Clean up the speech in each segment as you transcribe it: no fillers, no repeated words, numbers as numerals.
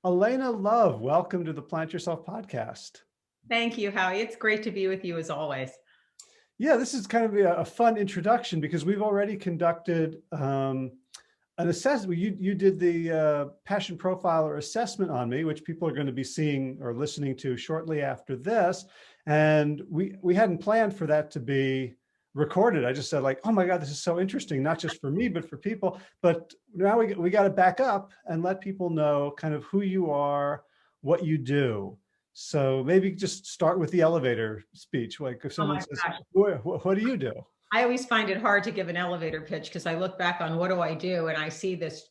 Alaina Love, welcome to the Plant Yourself podcast. Thank you, Howie. It's great to be with you as always. Yeah, this is kind of a fun introduction because we've already conducted an assessment. You did the passion profile or assessment on me, which people are going to be seeing or listening to shortly after this. And we hadn't planned for that to be recorded. I just said like, oh my God, this is so interesting, not just for me, but for people. But now we got to back up and let people know kind of who you are, what you do. So maybe just start with the elevator speech. Like if Oh someone my says, gosh. what do you do? I always find it hard to give an elevator pitch because I look back on what do I do and I see this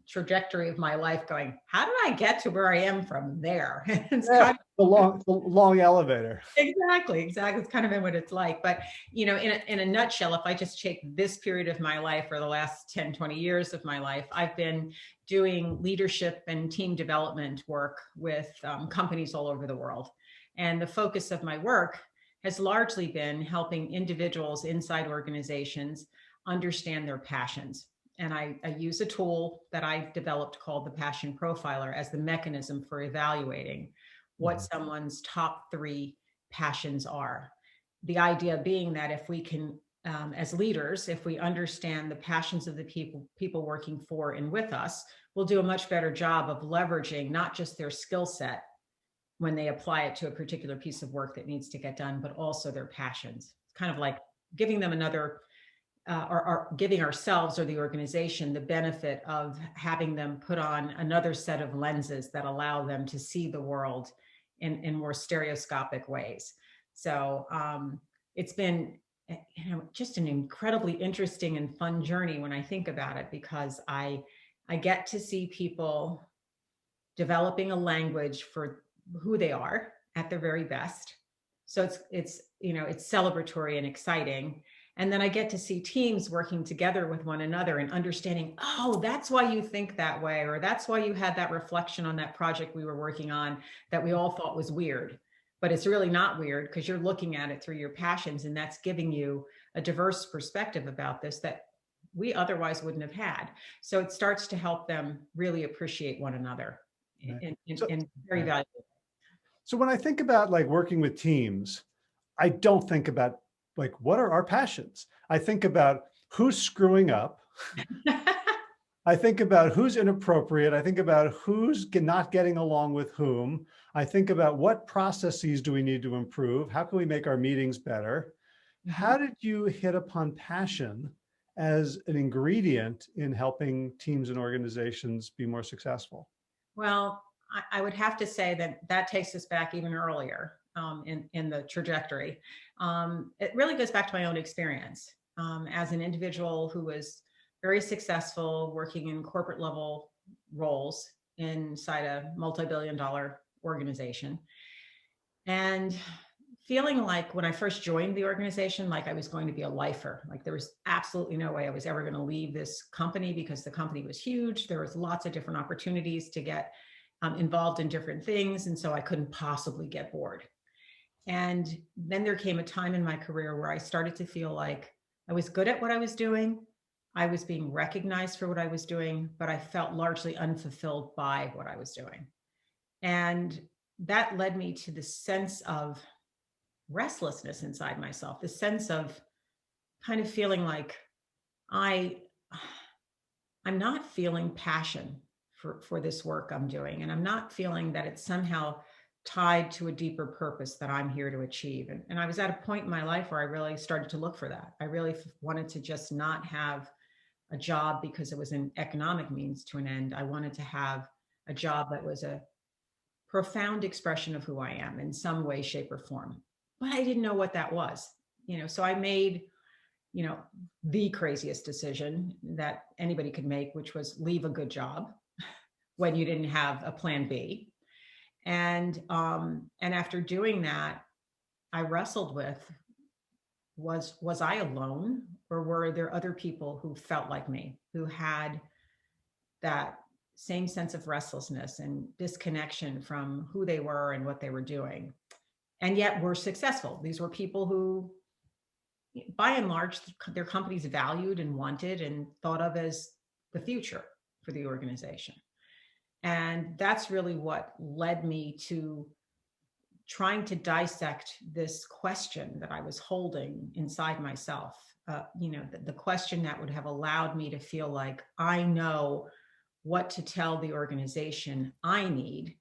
trajectory of my life going, how did I get to where I am from there? It's Yeah, kind the long elevator. exactly. It's kind of been what it's like. But, in a nutshell, if I just take this period of my life or the last 10, 20 years of my life, I've been doing leadership and team development work with companies all over the world. And the focus of my work has largely been helping individuals inside organizations understand their passions. And I use a tool that I developed called the Passion Profiler as the mechanism for evaluating what Mhm. someone's top three passions are. The idea being that if we can, as leaders, if we understand the passions of the people working for and with us, we'll do a much better job of leveraging not just their skill set when they apply it to a particular piece of work that needs to get done, but also their passions. It's kind of like giving them another or giving ourselves or the organization the benefit of having them put on another set of lenses that allow them to see the world in more stereoscopic ways. So it's been just an incredibly interesting and fun journey when I think about it, because I get to see people developing a language for who they are at their very best. So it's celebratory and exciting. And then I get to see teams working together with one another and understanding, oh, that's why you think that way, or that's why you had that reflection on that project we were working on that we all thought was weird. But it's really not weird because you're looking at it through your passions, and that's giving you a diverse perspective about this that we otherwise wouldn't have had. So it starts to help them really appreciate one another Right. So, in very right. valuable. So when I think about like working with teams, I don't think about like, what are our passions? I think about who's screwing up. I think about who's inappropriate. I think about who's not getting along with whom. I think about what processes do we need to improve? How can we make our meetings better? How Mhm. did you hit upon passion as an ingredient in helping teams and organizations be more successful? Well, I would have to say that that takes us back even earlier in the trajectory. It really goes back to my own experience as an individual who was very successful working in corporate level roles inside a multi-billion dollar organization. And feeling like when I first joined the organization, like I was going to be a lifer, like there was absolutely no way I was ever going to leave this company because the company was huge. There was lots of different opportunities to get involved in different things. And so I couldn't possibly get bored. And then there came a time in my career where I started to feel like I was good at what I was doing. I was being recognized for what I was doing, but I felt largely unfulfilled by what I was doing. And that led me to the sense of restlessness inside myself, the sense of kind of feeling like I I'm not feeling passion for this work I'm doing, and I'm not feeling that it's somehow tied to a deeper purpose that I'm here to achieve. And I was at a point in my life where I really started to look for that. I really wanted to just not have a job because it was an economic means to an end. I wanted to have a job that was a profound expression of who I am in some way, shape, or form. But I didn't know what that was. So I made, you know, the craziest decision that anybody could make, which was leave a good job when you didn't have a plan B. And after doing that, I wrestled with, was I alone, or were there other people who felt like me, who had that same sense of restlessness and disconnection from who they were and what they were doing, and yet were successful? These were people who, by and large, their companies valued and wanted and thought of as the future for the organization. And that's really what led me to trying to dissect this question that I was holding inside myself. The question that would have allowed me to feel like I know what to tell the organization I need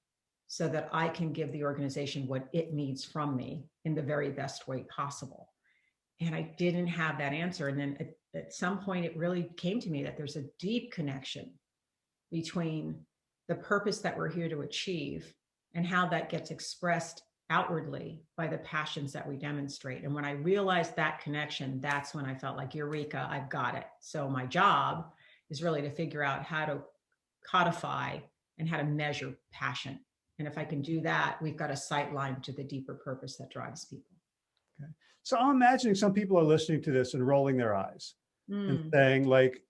so that I can give the organization what it needs from me in the very best way possible. And I didn't have that answer. And then at some point, it really came to me that there's a deep connection between the purpose that we're here to achieve and how that gets expressed outwardly by the passions that we demonstrate. And when I realized that connection, that's when I felt like, eureka, I've got it. So my job is really to figure out how to codify and how to measure passion. And if I can do that, we've got a sight line to the deeper purpose that drives people. Okay. So I'm imagining some people are listening to this and rolling their eyes and saying like,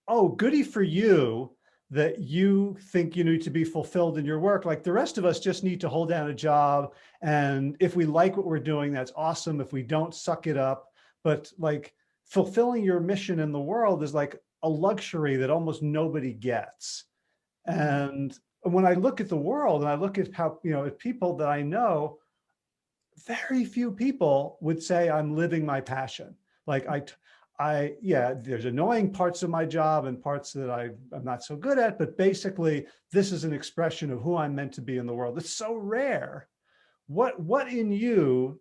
oh, goody for you that you think you need to be fulfilled in your work. Like the rest of us just need to hold down a job. And if we like what we're doing, that's awesome. If we don't, suck it up. But like fulfilling your mission in the world is like a luxury that almost nobody gets. And when I look at the world and I look at how, at people that I know, very few people would say I'm living my passion. Like yeah, there's annoying parts of my job and parts that I'm not so good at, but basically this is an expression of who I'm meant to be in the world. It's so rare. What in you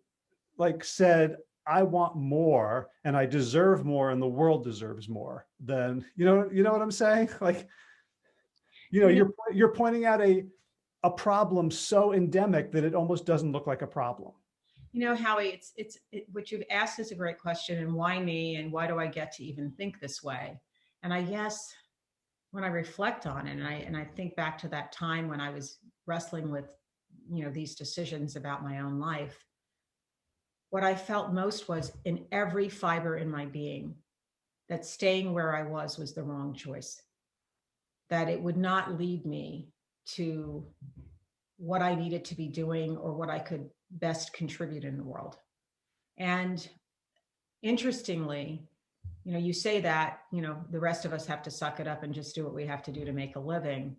like said, I want more and I deserve more and the world deserves more than, you know what I'm saying? Like, you're pointing out a problem so endemic that it almost doesn't look like a problem. Howie, what you've asked is a great question. And why me? And why do I get to even think this way? And I guess when I reflect on it and I think back to that time when I was wrestling with, these decisions about my own life, what I felt most was in every fiber in my being that staying where I was the wrong choice, that it would not lead me to what I needed to be doing or what I could best contribute in the world. And interestingly, you say that, the rest of us have to suck it up and just do what we have to do to make a living.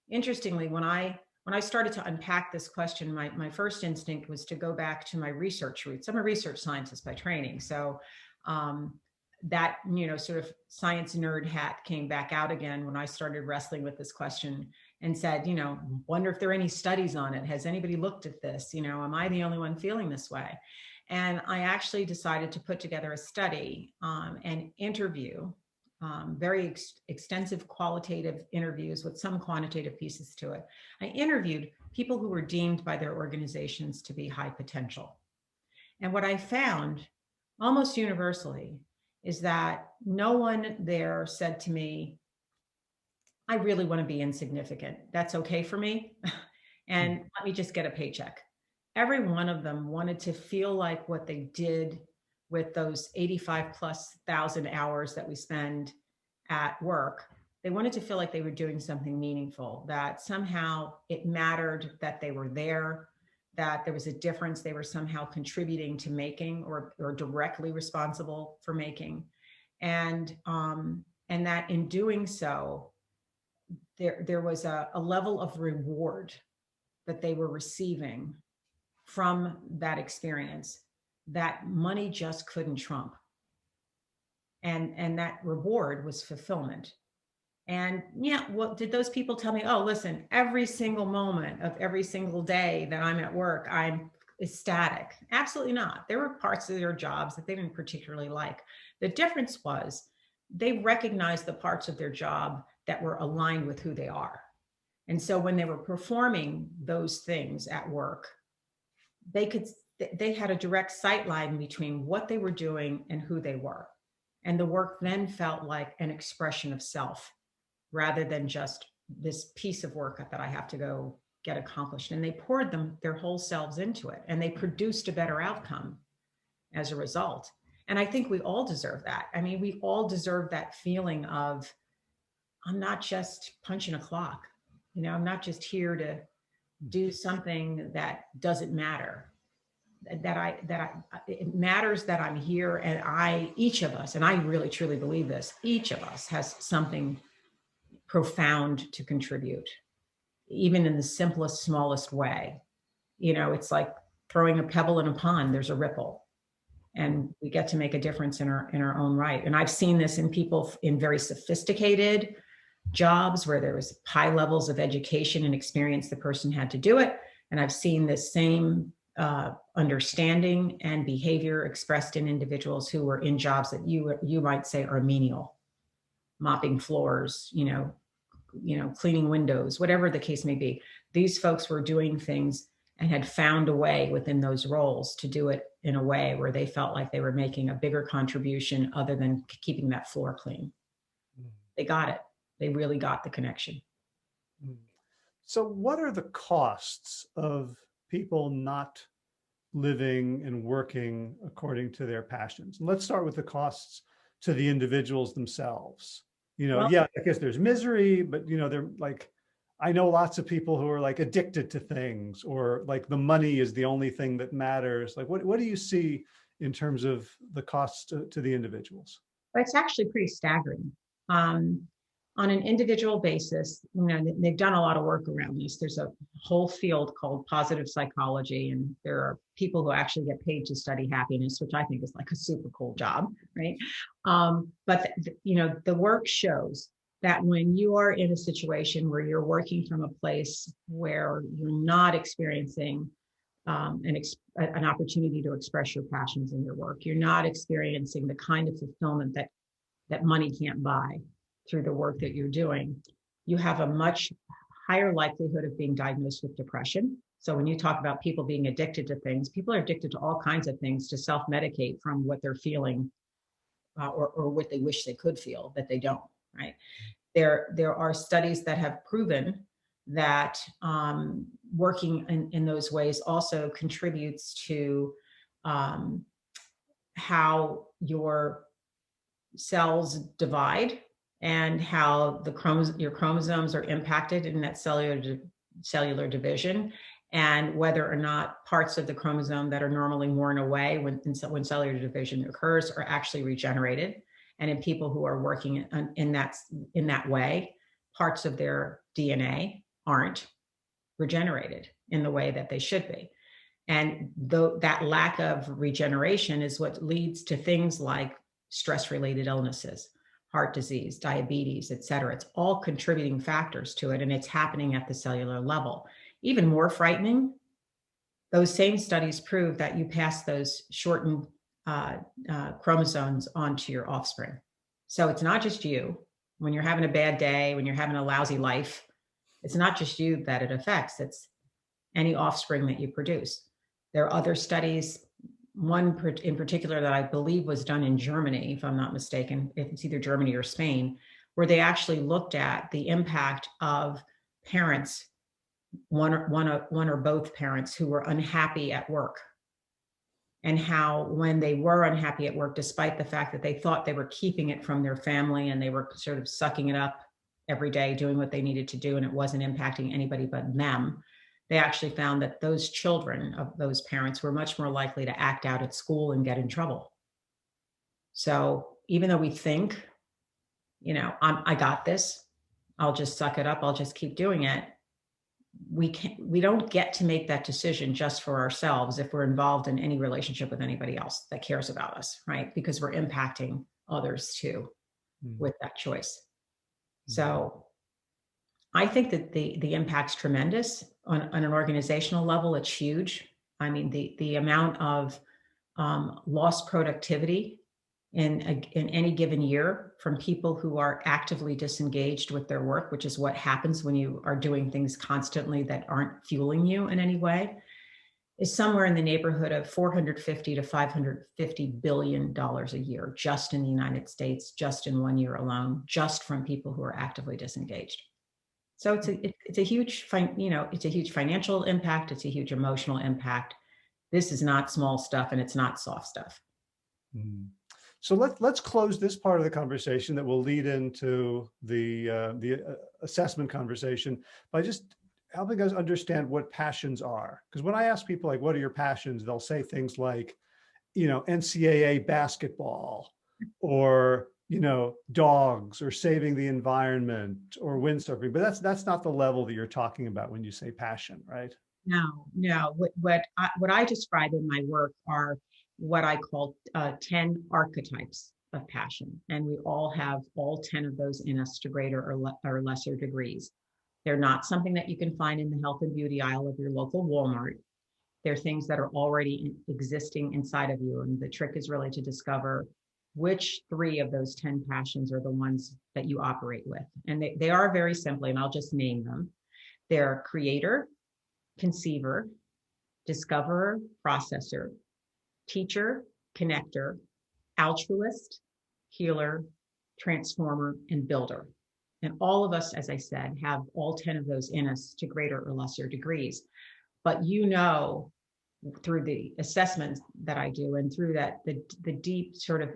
Interestingly, when I started to unpack this question, my first instinct was to go back to my research roots. I'm a research scientist by training. So that, sort of science nerd hat came back out again when I started wrestling with this question and said, wonder if there are any studies on it. Has anybody looked at this? Am I the only one feeling this way? And I actually decided to put together a study and interview, very extensive qualitative interviews with some quantitative pieces to it. I interviewed people who were deemed by their organizations to be high potential. And what I found almost universally is that no one there said to me, I really want to be insignificant. That's okay for me. And let me just get a paycheck. Every one of them wanted to feel like what they did with those 85,000+ hours that we spend at work. They wanted to feel like they were doing something meaningful, that somehow it mattered that they were there, that there was a difference they were somehow contributing to making or directly responsible for making. And that in doing so, there was a level of reward that they were receiving from that experience that money just couldn't trump. And that reward was fulfillment. And did those people tell me, oh, listen, every single moment of every single day that I'm at work, I'm ecstatic? Absolutely not. There were parts of their jobs that they didn't particularly like. The difference was they recognized the parts of their job that were aligned with who they are. And so when they were performing those things at work, they had a direct sight line between what they were doing and who they were. And the work then felt like an expression of self rather than just this piece of work that I have to go get accomplished. And they poured their whole selves into it, and they produced a better outcome as a result. And I think we all deserve that. I mean, we all deserve that feeling of, I'm not just punching a clock. I'm not just here to do something that doesn't matter. It matters that I'm here, and each of us, and I really truly believe this, each of us has something profound to contribute. even in the simplest, smallest way. You know, it's like throwing a pebble in a pond, there's a ripple. And we get to make a difference in our own right. And I've seen this in people in very sophisticated jobs where there was high levels of education and experience the person had to do it. And I've seen this same understanding and behavior expressed in individuals who were in jobs that you might say are menial, mopping floors, cleaning windows, whatever the case may be. These folks were doing things and had found a way within those roles to do it in a way where they felt like they were making a bigger contribution other than keeping that floor clean. They got it. They really got the connection. So what are the costs of people not living and working according to their passions? And let's start with the costs to the individuals themselves. Well, yeah, I guess there's misery, but they're like, I know lots of people who are like addicted to things, or like the money is the only thing that matters. Like, what do you see in terms of the costs to the individuals? it's actually pretty staggering. On an individual basis, they've done a lot of work around this. There's a whole field called positive psychology, and there are people who actually get paid to study happiness, which I think is like a super cool job, right? But the work shows that when you are in a situation where you're working from a place where you're not experiencing an opportunity to express your passions in your work, you're not experiencing the kind of fulfillment that money can't buy through the work that you're doing, you have a much higher likelihood of being diagnosed with depression. So when you talk about people being addicted to things, people are addicted to all kinds of things to self-medicate from what they're feeling or what they wish they could feel that they don't, right? There are studies that have proven that working in those ways also contributes to how your cells divide and how your chromosomes are impacted in that cellular division, and whether or not parts of the chromosome that are normally worn away when cellular division occurs are actually regenerated. And in people who are working in that way, parts of their DNA aren't regenerated in the way that they should be. And that lack of regeneration is what leads to things like stress-related illnesses, heart disease, diabetes, et cetera. It's all contributing factors to it, and it's happening at the cellular level. Even more frightening, those same studies prove that you pass those shortened chromosomes onto your offspring. So it's not just you. When you're having a bad day, when you're having a lousy life, it's not just you that it affects, it's any offspring that you produce. There are other studies, one in particular that I believe was done in Germany, if I'm not mistaken, if it's either Germany or Spain, where they actually looked at the impact of parents, one or both parents who were unhappy at work, and how when they were unhappy at work, despite the fact that they thought they were keeping it from their family and they were sort of sucking it up every day, doing what they needed to do, and it wasn't impacting anybody but them, they actually found that those children of those parents were much more likely to act out at school and get in trouble. So even though we think, I got this, I'll just suck it up, I'll just keep doing it, we don't get to make that decision just for ourselves if we're involved in any relationship with anybody else that cares about us, right? Because we're impacting others too with that choice. So I think that the impact's tremendous on an organizational level. It's huge. I mean, the amount of lost productivity in any given year from people who are actively disengaged with their work, which is what happens when you are doing things constantly that aren't fueling you in any way, is somewhere in the neighborhood of $450 to $550 billion a year, just in the United States, just in 1 year alone, just from people who are actively disengaged. So it's a huge financial impact. It's a huge emotional impact. This is not small stuff, and it's not soft stuff. So let's close this part of the conversation that will lead into the assessment conversation by just helping us understand what passions are. Because when I ask people like, what are your passions? They'll say things like, NCAA basketball, or dogs or saving the environment or windsurfing, but that's not the level that you're talking about when you say passion, right? No, no. What I describe in my work are what I call 10 archetypes of passion. And we all have all 10 of those in us to greater or lesser degrees. They're not something that you can find in the health and beauty aisle of your local Walmart. They're things that are already existing inside of you. And the trick is really to discover which three of those 10 passions are the ones that you operate with. And they are very simply, and I'll just name them. They're creator, conceiver, discoverer, processor, teacher, connector, altruist, healer, transformer, and builder. And all of us, as I said, have all 10 of those in us to greater or lesser degrees. But through the assessments that I do and through that, the deep sort of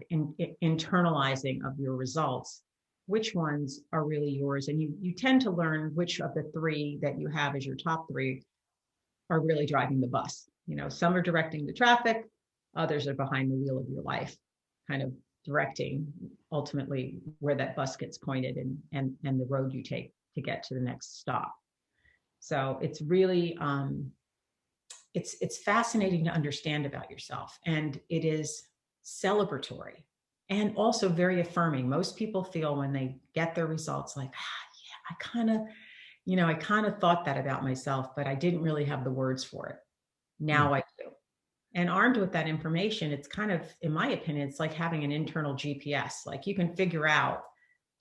internalizing of your results, which ones are really yours. And you tend to learn which of the three that you have as your top three are really driving the bus. Some are directing the traffic, others are behind the wheel of your life, kind of directing ultimately where that bus gets pointed and the road you take to get to the next stop. So it's really, it's fascinating to understand about yourself, and it is celebratory and also very affirming. Most people feel when they get their results like, yeah, I kind of thought that about myself, but I didn't really have the words for it. Now I do. And armed with that information, it's kind of, in my opinion, it's like having an internal GPS. Like you can figure out,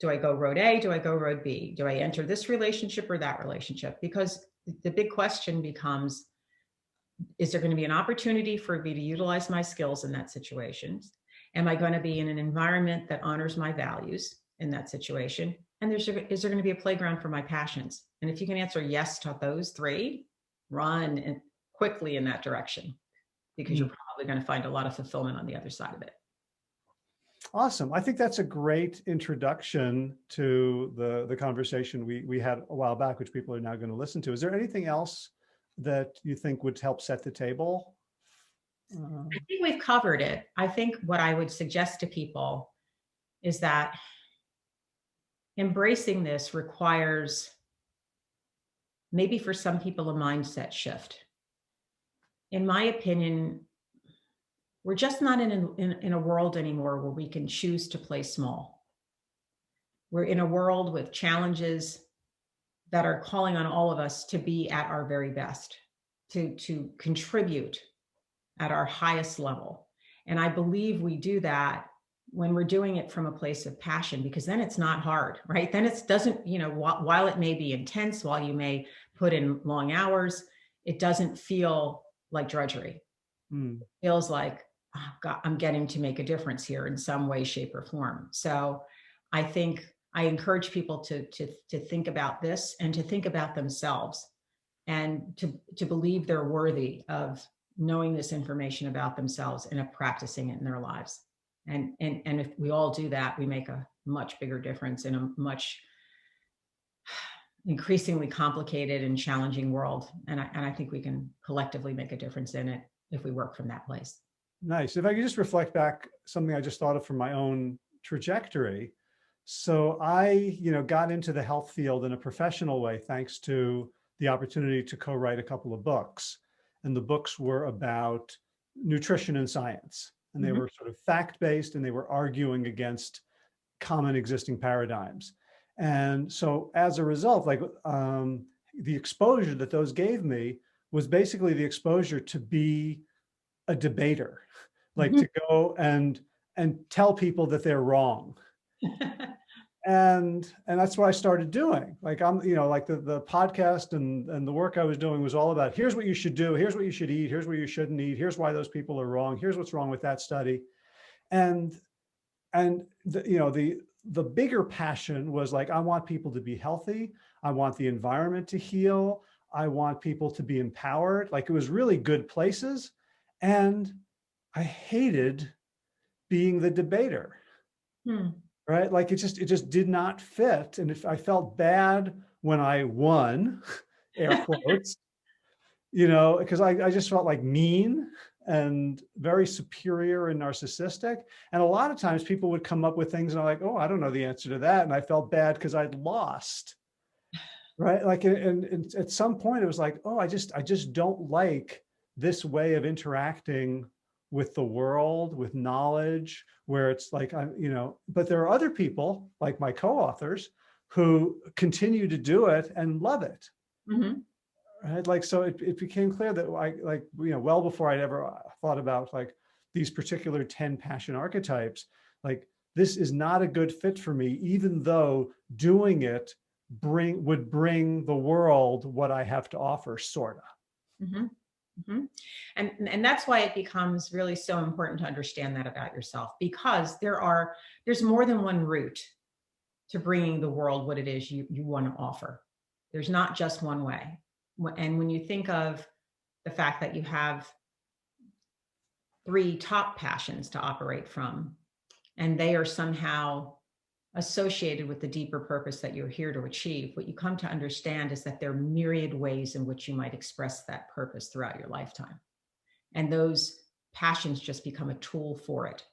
do I go road A? Do I go road B? Do I enter this relationship or that relationship? Because the big question becomes, is there going to be an opportunity for me to utilize my skills in that situation? Am I going to be in an environment that honors my values in that situation? And is there going to be a playground for my passions? And if you can answer yes to those three, run quickly in that direction, because you're probably going to find a lot of fulfillment on the other side of it. Awesome. I think that's a great introduction to the conversation we had a while back, which people are now going to listen to. Is there anything else that you think would help set the table? I think we've covered it. I think what I would suggest to people is that embracing this requires, maybe for some people, a mindset shift. In my opinion, we're just not in a world anymore where we can choose to play small. We're in a world with challenges that are calling on all of us to be at our very best, to contribute at our highest level. And I believe we do that when we're doing it from a place of passion, because then it's not hard, right? Then it doesn't, while it may be intense, while you may put in long hours, it doesn't feel like drudgery. It feels like, oh God, I'm getting to make a difference here in some way, shape, or form. So I think I encourage people to think about this and to think about themselves, and to believe they're worthy of knowing this information about themselves and of practicing it in their lives. And if we all do that, we make a much bigger difference in a much increasingly complicated and challenging world. And I think we can collectively make a difference in it if we work from that place. Nice. If I could just reflect back something I just thought of from my own trajectory. So I, got into the health field in a professional way, thanks to the opportunity to co-write a couple of books. And the books were about nutrition and science. And they were sort of fact-based, and they were arguing against common existing paradigms. And so as a result, the exposure that those gave me was basically the exposure to be a debater, to go and tell people that they're wrong. And that's what I started doing. The podcast and the work I was doing was all about, here's what you should do, here's what you should eat, here's what you shouldn't eat, here's why those people are wrong, here's what's wrong with that study. And the bigger passion was I want people to be healthy, I want the environment to heal, I want people to be empowered. It was really good places. And I hated being the debater. Right? It just did not fit. And if I felt bad when I won, air quotes, you know, because I just felt like mean and very superior and narcissistic. And a lot of times people would come up with things and I'm like, oh, I don't know the answer to that. And I felt bad because I'd lost. Right. Like, and at some point it was like, oh, I just don't like this way of interacting with the world, with knowledge, where it's like, you know, but there are other people like my co-authors who continue to do it and love it. Mm-hmm. Right. Like, so it became clear that like, you know, well before I'd ever thought about like these particular 10 passion archetypes, like this is not a good fit for me, even though doing it would bring the world what I have to offer, sort of. Mm-hmm. Mm-hmm. And that's why it becomes really so important to understand that about yourself, because there's more than one route to bringing the world what it is you want to offer. There's not just one way. And when you think of the fact that you have 3 top passions to operate from, and they are somehow associated with the deeper purpose that you're here to achieve, what you come to understand is that there are myriad ways in which you might express that purpose throughout your lifetime. And those passions just become a tool for it.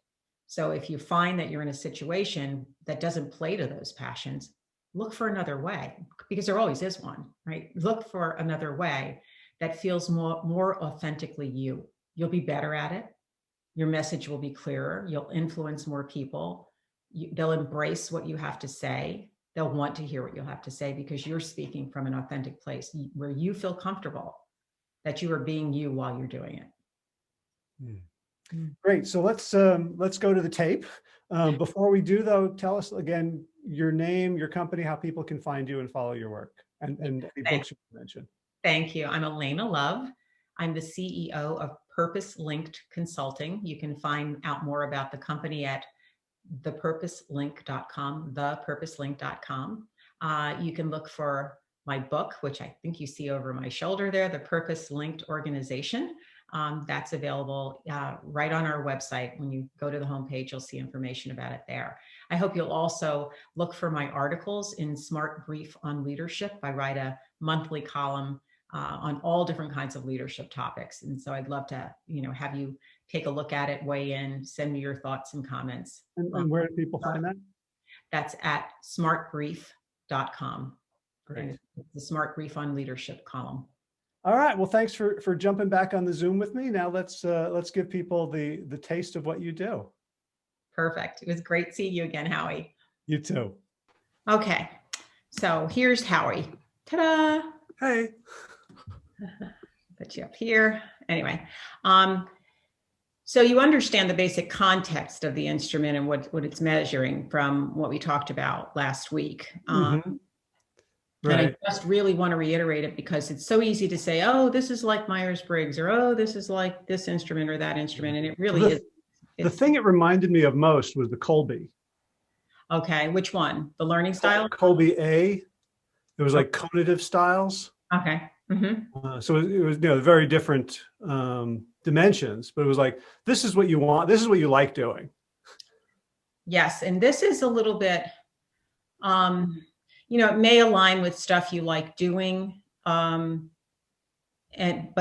So if you find that you're in a situation that doesn't play to those passions, look for another way, because there always is one, right? Look for another way that feels more authentically you. You'll be better at it. Your message will be clearer. You'll influence more people. They'll embrace what you have to say. They'll want to hear what you have to say because you're speaking from an authentic place where you feel comfortable that you are being you while you're doing it. Great. So let's go to the tape. Before we do, though, tell us again your name, your company, how people can find you and follow your work, and any books you mentioned. Thank you. I'm Alaina Love. I'm the CEO of Purpose Linked Consulting. You can find out more about the company at thepurposelink.com, thepurposelink.com. You can look for my book, which I think you see over my shoulder there, The Purpose Linked Organization. That's available right on our website. When you go to the homepage, you'll see information about it there. I hope you'll also look for my articles in Smart Brief on Leadership. I write a monthly column on all different kinds of leadership topics. And so I'd love to, have you take a look at it, weigh in, send me your thoughts and comments. And where do people find that? That's at smartbrief.com. Great. It's the Smart Brief on Leadership column. All right. Well, thanks for jumping back on the Zoom with me. Now let's give people the taste of what you do. Perfect. It was great seeing you again, Howie. You too. Okay. So here's Howie. Ta-da. Hey. Put you up here. Anyway. So you understand the basic context of the instrument and what it's measuring from what we talked about last week. Right. And I just really want to reiterate it because it's so easy to say, oh, this is like Myers-Briggs, or, oh, this is like this instrument or that instrument. And it really is. The thing it reminded me of most was the Colby. Okay. Which one? The learning style? Colby A. It was like conative styles. Okay. Mm-hmm. So it was, very different dimensions, but it was like, this is what you want. This is what you like doing. Yes. And this is a little bit, it may align with stuff you like doing, but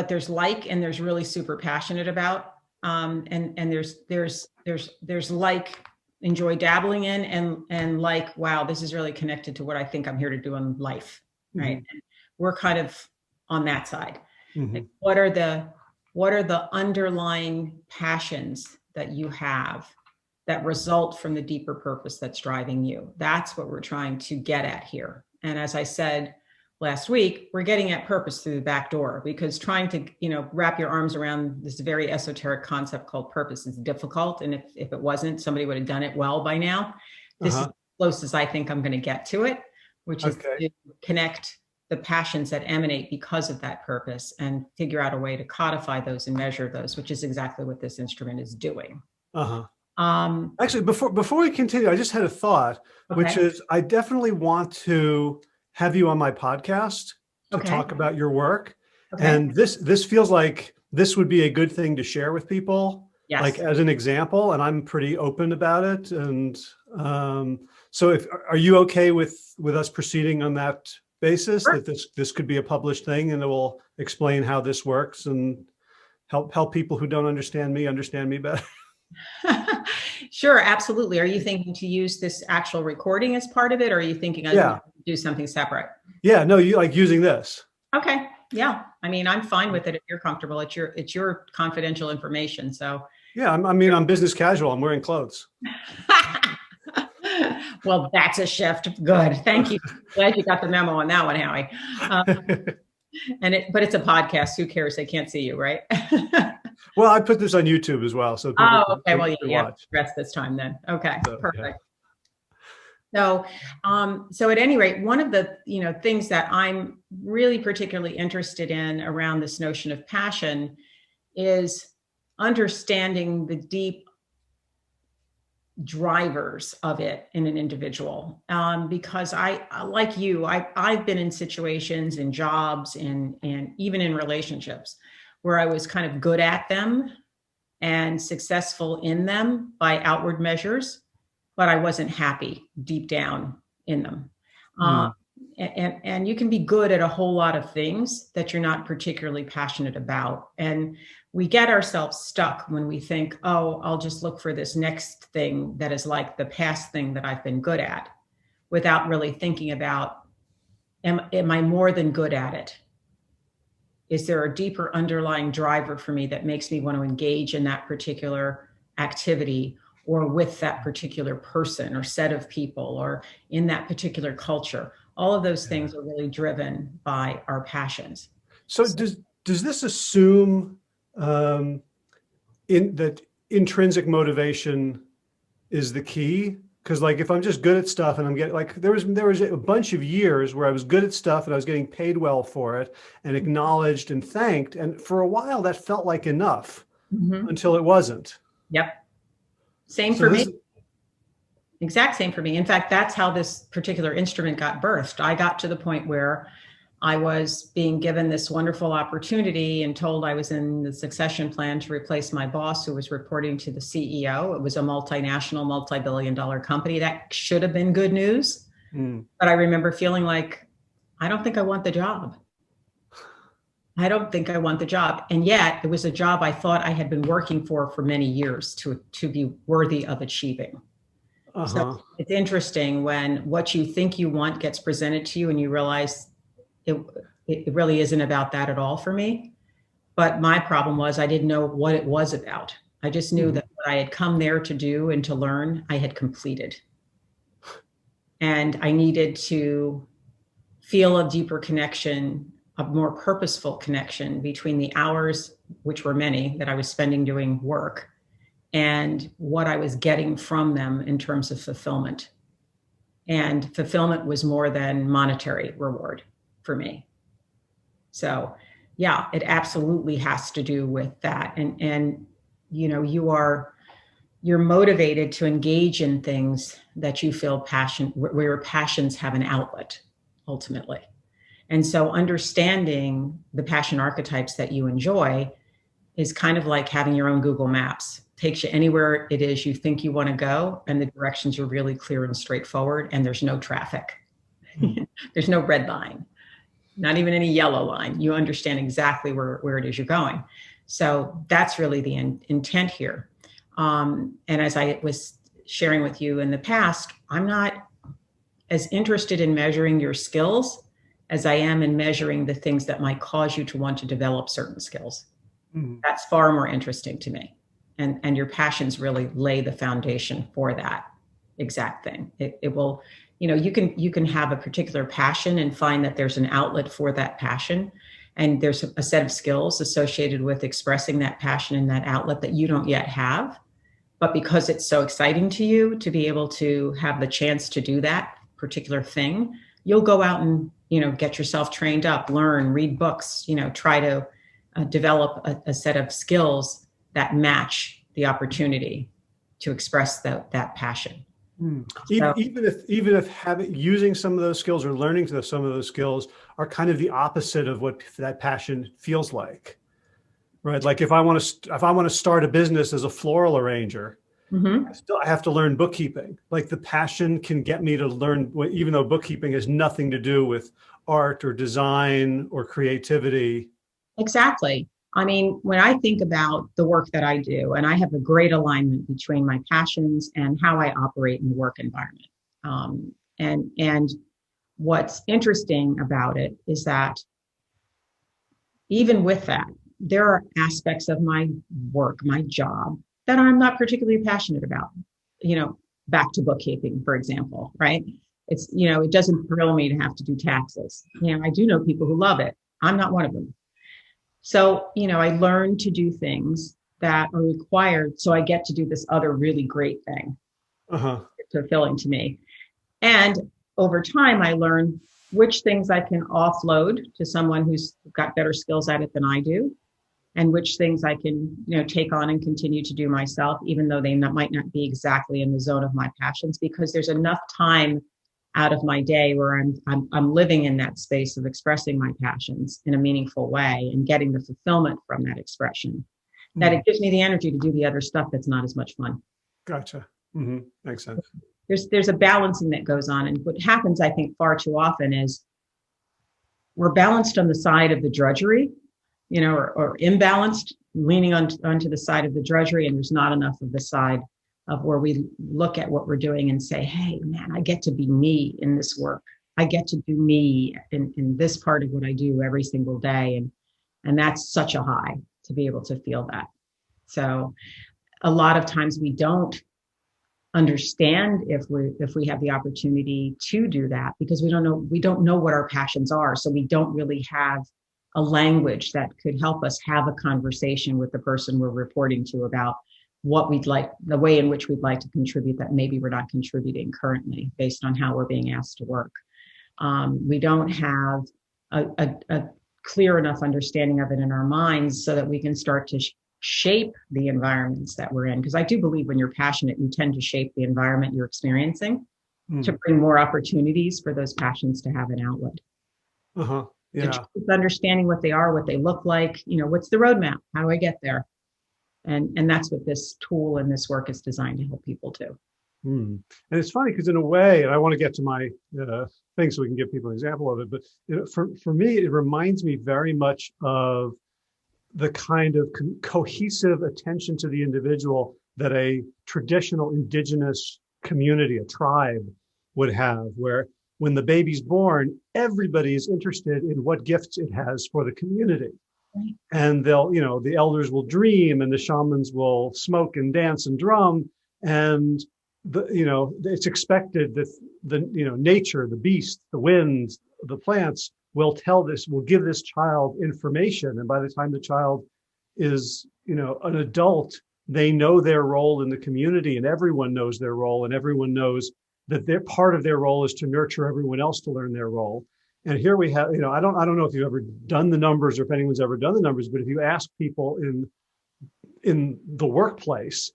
there's and there's really super passionate about, and there's like enjoy dabbling in, and like, wow, this is really connected to what I think I'm here to do in life, right? And we're kind of on that side. Like, what are the underlying passions that you have that result from the deeper purpose that's driving you? That's what we're trying to get at here. And as I said last week, we're getting at purpose through the back door, because trying to, wrap your arms around this very esoteric concept called purpose is difficult. And if it wasn't, somebody would have done it well by now. This is close as I think I'm going to get to it, which is to connect the passions that emanate because of that purpose and figure out a way to codify those and measure those, which is exactly what this instrument is doing. Actually, before we continue, I just had a thought, which is I definitely want to have you on my podcast to talk about your work. And this feels like this would be a good thing to share with people, like as an example, and I'm pretty open about it. And so are you okay with us proceeding on that basis, that this could be a published thing and it will explain how this works and help people who don't understand me better. Sure, absolutely. Are you thinking to use this actual recording as part of it, or are you thinking Yeah. do something separate? Yeah, no, you like using this. Okay. Yeah. I mean, I'm fine with it if you're comfortable. It's your confidential information. So Yeah, I'm business casual. I'm wearing clothes. well, that's a shift. Good. Thank you. Glad you got the memo on that one, Howie. But it's a podcast. Who cares? They can't see you, right? Well, I put this on YouTube as well, so people okay. Well, yeah, watch. rest this time then. Okay, So, perfect. Yeah. So at any rate, one of the things that I'm really particularly interested in around this notion of passion is understanding the deep drivers of it in an individual, because like you, I've been in situations, in jobs, and even in relationships where I was kind of good at them and successful in them by outward measures, but I wasn't happy deep down in them. And you can be good at a whole lot of things that you're not particularly passionate about. And we get ourselves stuck when we think, oh, I'll just look for this next thing that is like the past thing that I've been good at, without really thinking about, am I more than good at it? Is there a deeper underlying driver for me that makes me want to engage in that particular activity, or with that particular person or set of people, or in that particular culture? All of those things are really driven by our passions. So does this assume in that intrinsic motivation is the key? Because like, if I'm just good at stuff and I'm getting like, there was a bunch of years where I was good at stuff and I was getting paid well for it and acknowledged and thanked. And for a while that felt like enough until it wasn't. Yep. Same for me. Exact same for me. In fact, that's how this particular instrument got birthed. I got to the point where I was being given this wonderful opportunity and told I was in the succession plan to replace my boss, who was reporting to the CEO. It was a multinational, multi-billion-dollar company. That should have been good news. But I remember feeling like, I don't think I want the job. I don't think I want the job. And yet it was a job I thought I had been working for many years to be worthy of achieving. So it's interesting when what you think you want gets presented to you and you realize it really isn't about that at all for me. But my problem was I didn't know what it was about. I just knew that what I had come there to do and to learn, I had completed. And I needed to feel a deeper connection, a more purposeful connection between the hours, which were many, that I was spending doing work, and what I was getting from them in terms of fulfillment. And fulfillment was more than monetary reward for me. So yeah, it absolutely has to do with that. And you're motivated to engage in things that you feel where your passions have an outlet ultimately. And so understanding the passion archetypes that you enjoy is kind of like having your own Google Maps. Takes you anywhere it is you think you want to go, and the directions are really clear and straightforward, and there's no traffic. There's no red line, not even any yellow line. You understand exactly where it is you're going. So that's really the intent here. And as I was sharing with you in the past, I'm not as interested in measuring your skills as I am in measuring the things that might cause you to want to develop certain skills. That's far more interesting to me. And your passions really lay the foundation for that exact thing. It will, you can have a particular passion and find that there's an outlet for that passion. And there's a set of skills associated with expressing that passion and that outlet that you don't yet have. But because it's so exciting to you to be able to have the chance to do that particular thing, you'll go out and, get yourself trained up, learn, read books, try to develop a set of skills that match the opportunity to express that passion. Even if using some of those skills or learning some of those skills are kind of the opposite of what that passion feels like, right? Like if I want to start a business as a floral arranger, I have to learn bookkeeping. Like the passion can get me to learn, even though bookkeeping has nothing to do with art or design or creativity. Exactly. I mean, when I think about the work that I do, and I have a great alignment between my passions and how I operate in the work environment. And what's interesting about it is that even with that, there are aspects of my work, my job, that I'm not particularly passionate about. You know, back to bookkeeping, for example, right? It's, it doesn't thrill me to have to do taxes. I do know people who love it. I'm not one of them. So, I learned to do things that are required. So I get to do this other really great thing. It's fulfilling to me. And over time, I learned which things I can offload to someone who's got better skills at it than I do, and which things I can, take on and continue to do myself, even though they might not be exactly in the zone of my passions, because there's enough time out of my day where I'm living in that space of expressing my passions in a meaningful way and getting the fulfillment from that expression, that it gives me the energy to do the other stuff that's not as much fun. Gotcha. Makes sense. There's a balancing that goes on. And what happens, I think, far too often is we're balanced on the side of the drudgery, or imbalanced, leaning onto the side of the drudgery, and there's not enough of the side of where we look at what we're doing and say, hey, man, I get to be me in this work. I get to do me in this part of what I do every single day. And that's such a high to be able to feel that. So a lot of times we don't understand if we have the opportunity to do that, because we don't know what our passions are. So we don't really have a language that could help us have a conversation with the person we're reporting to about what we'd like, the way in which we'd like to contribute that maybe we're not contributing currently based on how we're being asked to work. We don't have a clear enough understanding of it in our minds so that we can start to shape the environments that we're in. Because I do believe when you're passionate, you tend to shape the environment you're experiencing to bring more opportunities for those passions to have an outlet. Yeah. Understanding what they are, what they look like, what's the roadmap? How do I get there? And that's what this tool and this work is designed to help people do. And it's funny because in a way, and I want to get to my thing so we can give people an example of it, but for me, it reminds me very much of the kind of cohesive attention to the individual that a traditional indigenous community, a tribe, would have, where when the baby's born, everybody is interested in what gifts it has for the community. Right. And they'll, the elders will dream and the shamans will smoke and dance and drum. And it's expected that nature, the beast, the winds, the plants will give this child information. And by the time the child is, an adult, they know their role in the community, and everyone knows their role, and everyone knows that their part of their role is to nurture everyone else to learn their role. And here we have, I don't know if you've ever done the numbers or if anyone's ever done the numbers, but if you ask people in the workplace,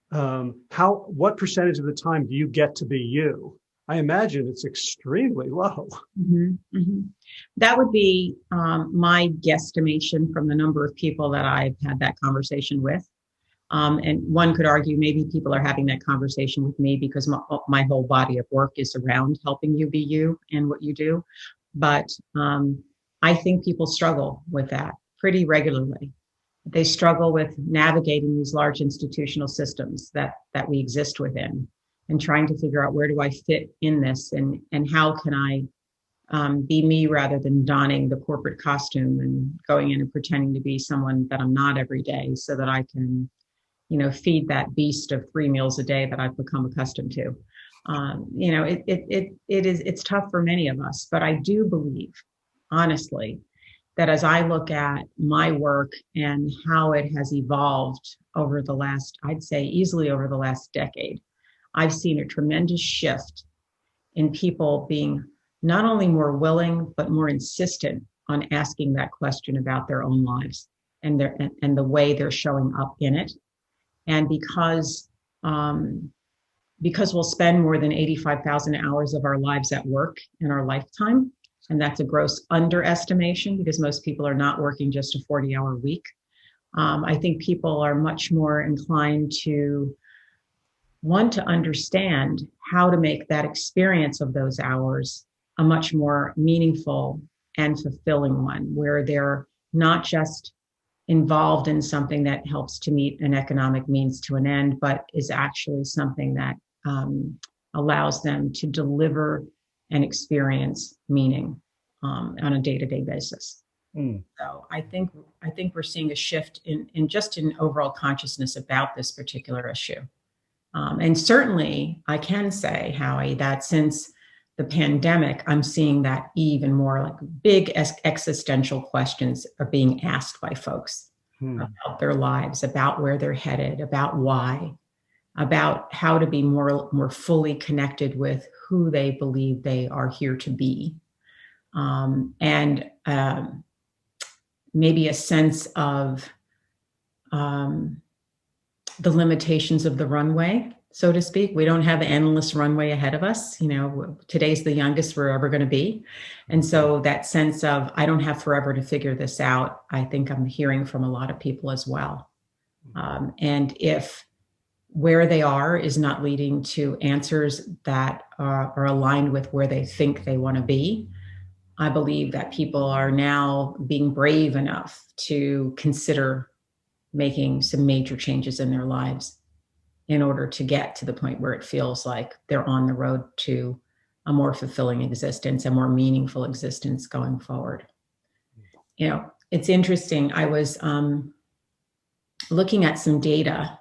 what percentage of the time do you get to be you? I imagine it's extremely low. That would be my guesstimation from the number of people that I've had that conversation with. And one could argue maybe people are having that conversation with me because my whole body of work is around helping you be you and what you do. But I think people struggle with that pretty regularly. They struggle with navigating these large institutional systems that we exist within, and trying to figure out, where do I fit in this, and how can I be me rather than donning the corporate costume and going in and pretending to be someone that I'm not every day, so that I can, feed that beast of 3 meals a day that I've become accustomed to. It's tough for many of us, but I do believe, honestly, that as I look at my work and how it has evolved over the last, I'd say easily over the last decade, I've seen a tremendous shift in people being not only more willing, but more insistent on asking that question about their own lives and the way they're showing up in it. And because we'll spend more than 85,000 hours of our lives at work in our lifetime, and that's a gross underestimation because most people are not working just a 40-hour week. I think people are much more inclined to want to understand how to make that experience of those hours a much more meaningful and fulfilling one, where they're not just involved in something that helps to meet an economic means to an end, but is actually something that allows them to deliver and experience meaning on a day-to-day basis. So I think we're seeing a shift in just in overall consciousness about this particular issue. And certainly I can say, Howie, that since the pandemic, I'm seeing that even more, like big existential questions are being asked by folks about their lives, about where they're headed, about why, about how to be more fully connected with who they believe they are here to be. And maybe a sense of the limitations of the runway, so to speak. We don't have an endless runway ahead of us. You know, today's the youngest we're ever going to be. And so that sense of, I don't have forever to figure this out, I think I'm hearing from a lot of people as well. And if where they are is not leading to answers that are aligned with where they think they want to be, I believe that people are now being brave enough to consider making some major changes in their lives in order to get to the point where it feels like they're on the road to a more fulfilling existence, a more meaningful existence going forward. You know, it's interesting. I was looking at some data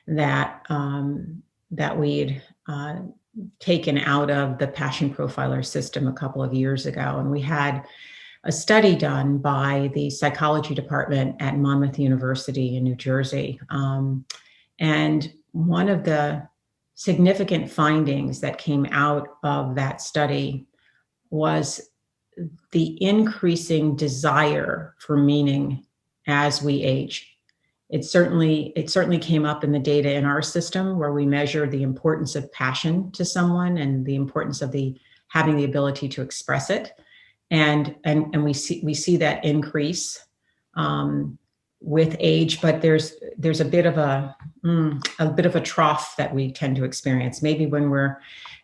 that that we'd taken out of the Passion Profiler system a couple of years ago, and we had a study done by the psychology department at Monmouth University in New Jersey. And one of the significant findings that came out of that study was the increasing desire for meaning as we age. It certainly came up in the data in our system, where we measure the importance of passion to someone and the importance of having the ability to express it. And we see that increase with age, but there's a bit of a trough that we tend to experience. Maybe when we're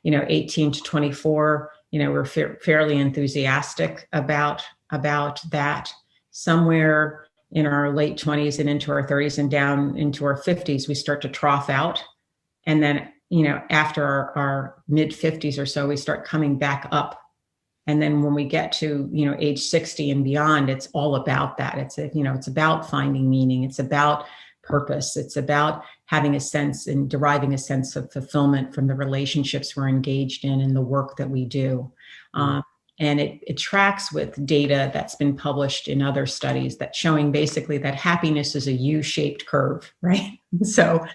18 to 24, we're fairly enthusiastic about that. Somewhere in our late 20s and into our 30s and down into our 50s, we start to trough out, and then after our mid 50s or so, we start coming back up. And then when we get to, age 60 and beyond, it's all about that. It's about finding meaning. It's about purpose. It's about having a sense and deriving a sense of fulfillment from the relationships we're engaged in and the work that we do. And it tracks with data that's been published in other studies that showing basically that happiness is a U-shaped curve, right? So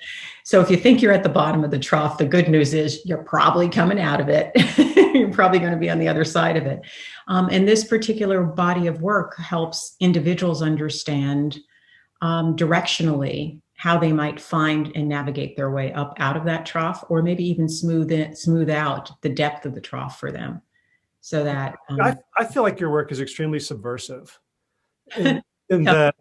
if you think you're at the bottom of the trough, the good news is you're probably coming out of it. You're probably going to be on the other side of it. And this particular body of work helps individuals understand directionally how they might find and navigate their way up out of that trough, or maybe even smooth out the depth of the trough for them. So that I feel like your work is extremely subversive in that,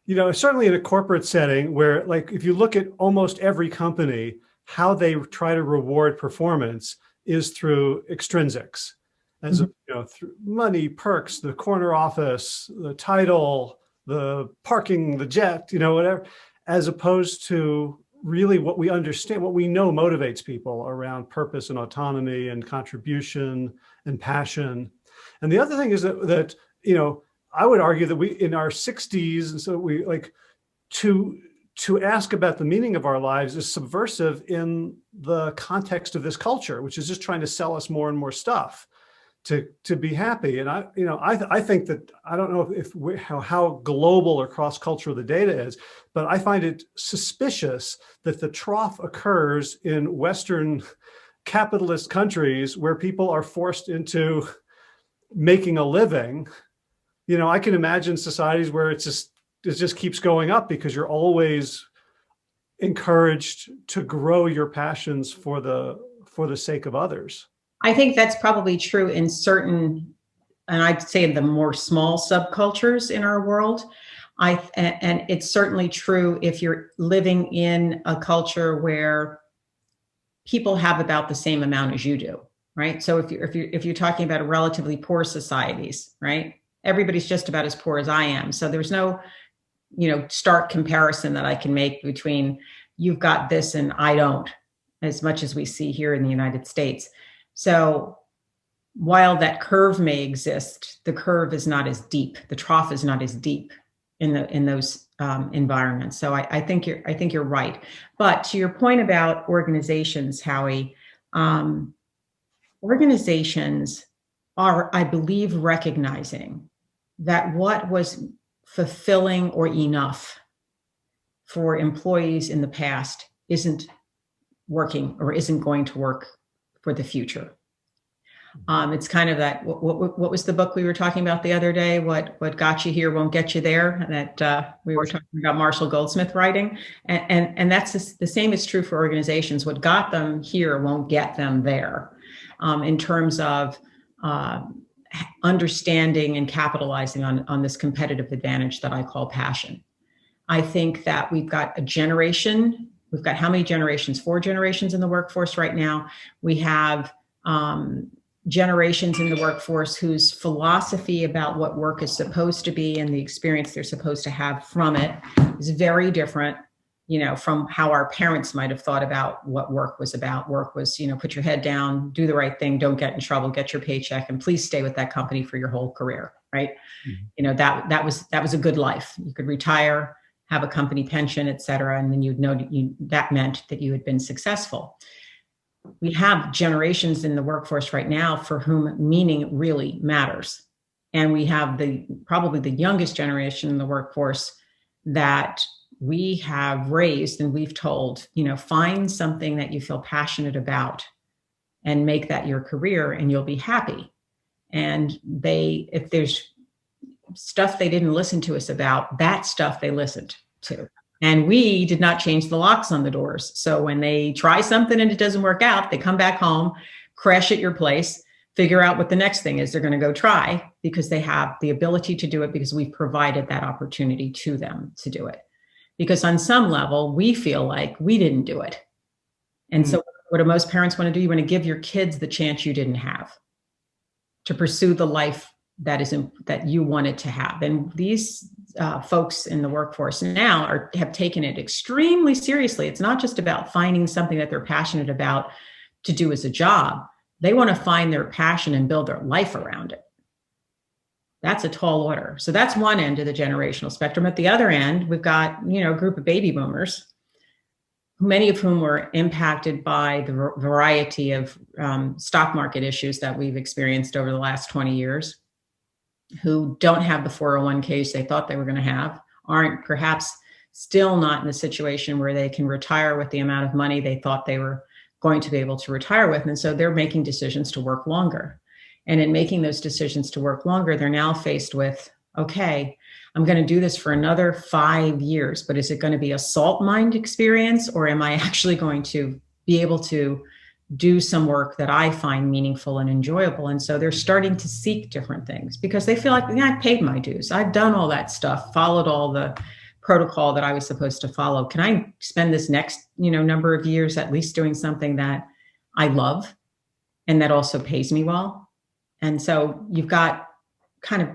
certainly in a corporate setting where, like, if you look at almost every company, how they try to reward performance is through extrinsics, as through money, perks, the corner office, the title, the parking, the jet, whatever, as opposed to really what we understand, what we know motivates people around purpose and autonomy and contribution and passion. And the other thing is that I would argue that we, in our 60s, and so we like to ask about the meaning of our lives is subversive in the context of this culture, which is just trying to sell us more and more stuff to be happy. And I think that, I don't know how global or cross-cultural the data is, but I find it suspicious that the trough occurs in Western capitalist countries where people are forced into making a living. I can imagine societies where it just keeps going up because you're always encouraged to grow your passions for the sake of others. I think that's probably true in certain, and I'd say the more small subcultures in our world. And it's certainly true if you're living in a culture where people have about the same amount as you do, right? So if you're talking about relatively poor societies, right? everybody's just about as poor as I am. So there's no, stark comparison that I can make between you've got this and I don't, as much as we see here in the United States. So while that curve may exist, the curve is not as deep. The trough is not as deep in those environments. So I think you're right. But to your point about organizations, Howie, organizations are, I believe, recognizing that what was fulfilling or enough for employees in the past isn't working or isn't going to work for the future. It's kind of that, what was the book we were talking about the other day? What got you here won't get you there. That we were talking about Marshall Goldsmith writing. And that's the same is true for organizations. What got them here won't get them there, in terms of understanding and capitalizing on this competitive advantage that I call passion. I think that we've got a generation. We've got how many generations? 4 generations in the workforce right now. We have generations in the workforce whose philosophy about what work is supposed to be and the experience they're supposed to have from it is very different, from how our parents might have thought about what work was about. Work was, put your head down, do the right thing, don't get in trouble, get your paycheck, and please stay with that company for your whole career, right? Mm-hmm. That was a good life. You could retire, have a company pension, et cetera, and then you'd know that meant that you had been successful. We have generations in the workforce right now for whom meaning really matters. And we have probably the youngest generation in the workforce that we have raised and we've told, find something that you feel passionate about and make that your career and you'll be happy. And if there's stuff they didn't listen to us about, that stuff they listened to. And we did not change the locks on the doors. So when they try something and it doesn't work out, they come back home, crash at your place, figure out what the next thing is they're going to go try, because they have the ability to do it because we've provided that opportunity to them to do it. Because on some level, we feel like we didn't do it. And so what do most parents want to do? You want to give your kids the chance you didn't have to pursue the life that you wanted to have. And these folks in the workforce now have taken it extremely seriously. It's not just about finding something that they're passionate about to do as a job. They want to find their passion and build their life around it. That's a tall order. So that's one end of the generational spectrum. At the other end, we've got, a group of baby boomers, many of whom were impacted by the variety of stock market issues that we've experienced over the last 20 years, who don't have the 401ks they thought they were going to have, aren't perhaps still not in the situation where they can retire with the amount of money they thought they were going to be able to retire with. And so they're making decisions to work longer. And in making those decisions to work longer, they're now faced with, okay, I'm going to do this for another 5 years, but is it going to be a salt mine experience, or am I actually going to be able to do some work that I find meaningful and enjoyable? And so they're starting to seek different things because they feel like, I paid my dues. I've done all that stuff, followed all the protocol that I was supposed to follow. Can I spend this next, number of years at least doing something that I love and that also pays me well? And so you've got kind of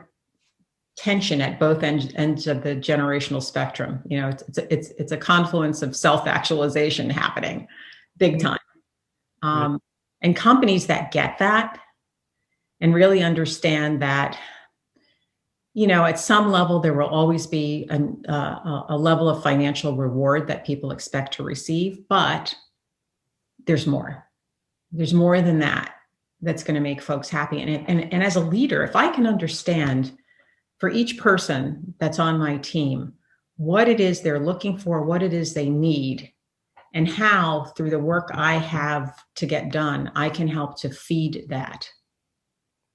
tension at both ends of the generational spectrum. It's a confluence of self-actualization happening big time. And companies that get that and really understand that, at some level, there will always be a level of financial reward that people expect to receive, but there's more. There's more than that that's going to make folks happy. And as a leader, if I can understand for each person that's on my team, what it is they're looking for, what it is they need, and how through the work I have to get done, I can help to feed that,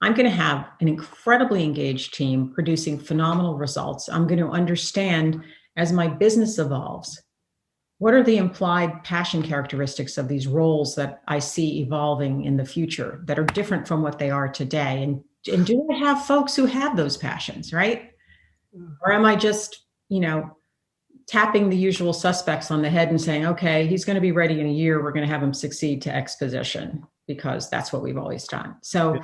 I'm going to have an incredibly engaged team producing phenomenal results. I'm going to understand as my business evolves, what are the implied passion characteristics of these roles that I see evolving in the future that are different from what they are today? And do I have folks who have those passions, right? Or am I just, tapping the usual suspects on the head and saying, okay, he's going to be ready in a year. We're going to have him succeed to X position because that's what we've always done. So,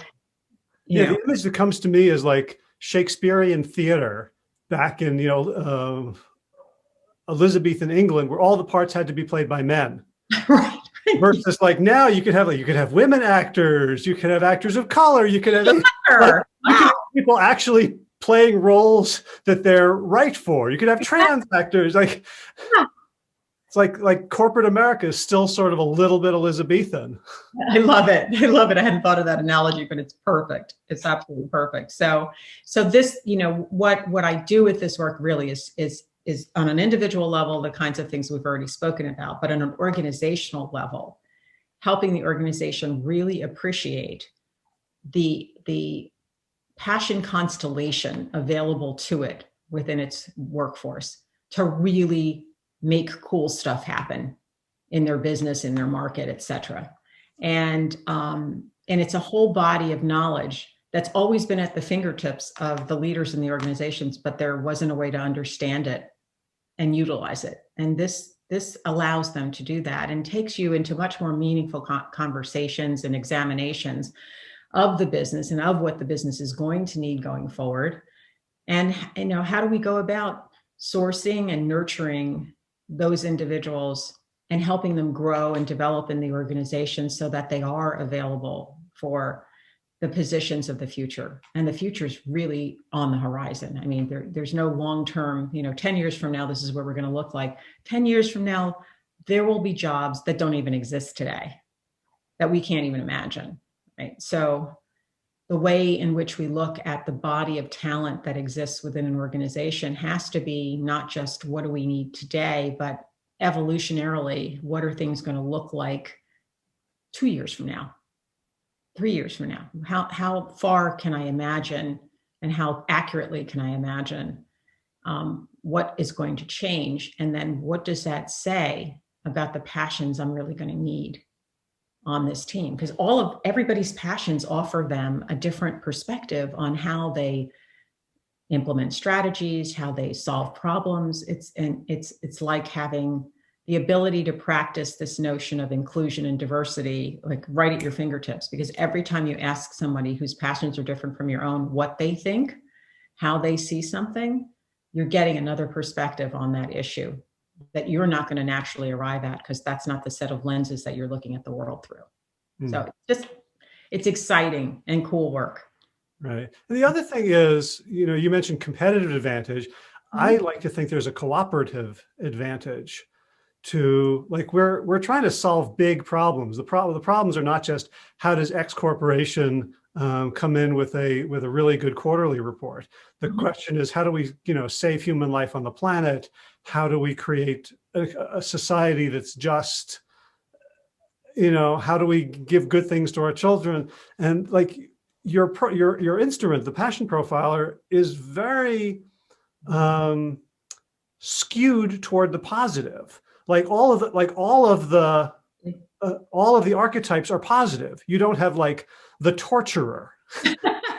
the image that comes to me is like Shakespearean theater back in, Elizabethan England, where all the parts had to be played by men. Right. Versus like now you could have women actors, you could have actors of color, you could have people actually playing roles that they're right for. You could have trans actors. Like it's like corporate America is still sort of a little bit Elizabethan. I love it. I love it. I hadn't thought of that analogy, but it's perfect. It's absolutely perfect. So this, what I do with this work really is on an individual level, the kinds of things we've already spoken about, but on an organizational level, helping the organization really appreciate the passion constellation available to it within its workforce to really make cool stuff happen in their business, in their market, et cetera. And it's a whole body of knowledge that's always been at the fingertips of the leaders in the organizations, but there wasn't a way to understand it and utilize it. And this allows them to do that and takes you into much more meaningful conversations and examinations of the business and of what the business is going to need going forward. And how do we go about sourcing and nurturing those individuals and helping them grow and develop in the organization so that they are available for the positions of the future. And the future is really on the horizon. I mean, there's no long-term, 10 years from now, this is where we're going to look like. 10 years from now, there will be jobs that don't even exist today, that we can't even imagine, right? So the way in which we look at the body of talent that exists within an organization has to be not just what do we need today, but evolutionarily, what are things going to look like 2 years from now? 3 years from now, how far can I imagine and how accurately can I imagine what is going to change? And then what does that say about the passions I'm really going to need on this team? Because everybody's passions offer them a different perspective on how they implement strategies, how they solve problems. It's like having the ability to practice this notion of inclusion and diversity, like right at your fingertips, because every time you ask somebody whose passions are different from your own, what they think, how they see something, you're getting another perspective on that issue that you're not going to naturally arrive at because that's not the set of lenses that you're looking at the world through. So it's exciting and cool work. Right. And the other thing is, you mentioned competitive advantage. I like to think there's a cooperative advantage to, like, we're trying to solve big problems. The problems are not just how does X corporation come in with a really good quarterly report. The question is, how do we save human life on the planet? How do we create a society that's just, how do we give good things to our children? And like your instrument, the Passion Profiler, is very skewed toward the positive. Like all of the archetypes are positive. You don't have like the torturer,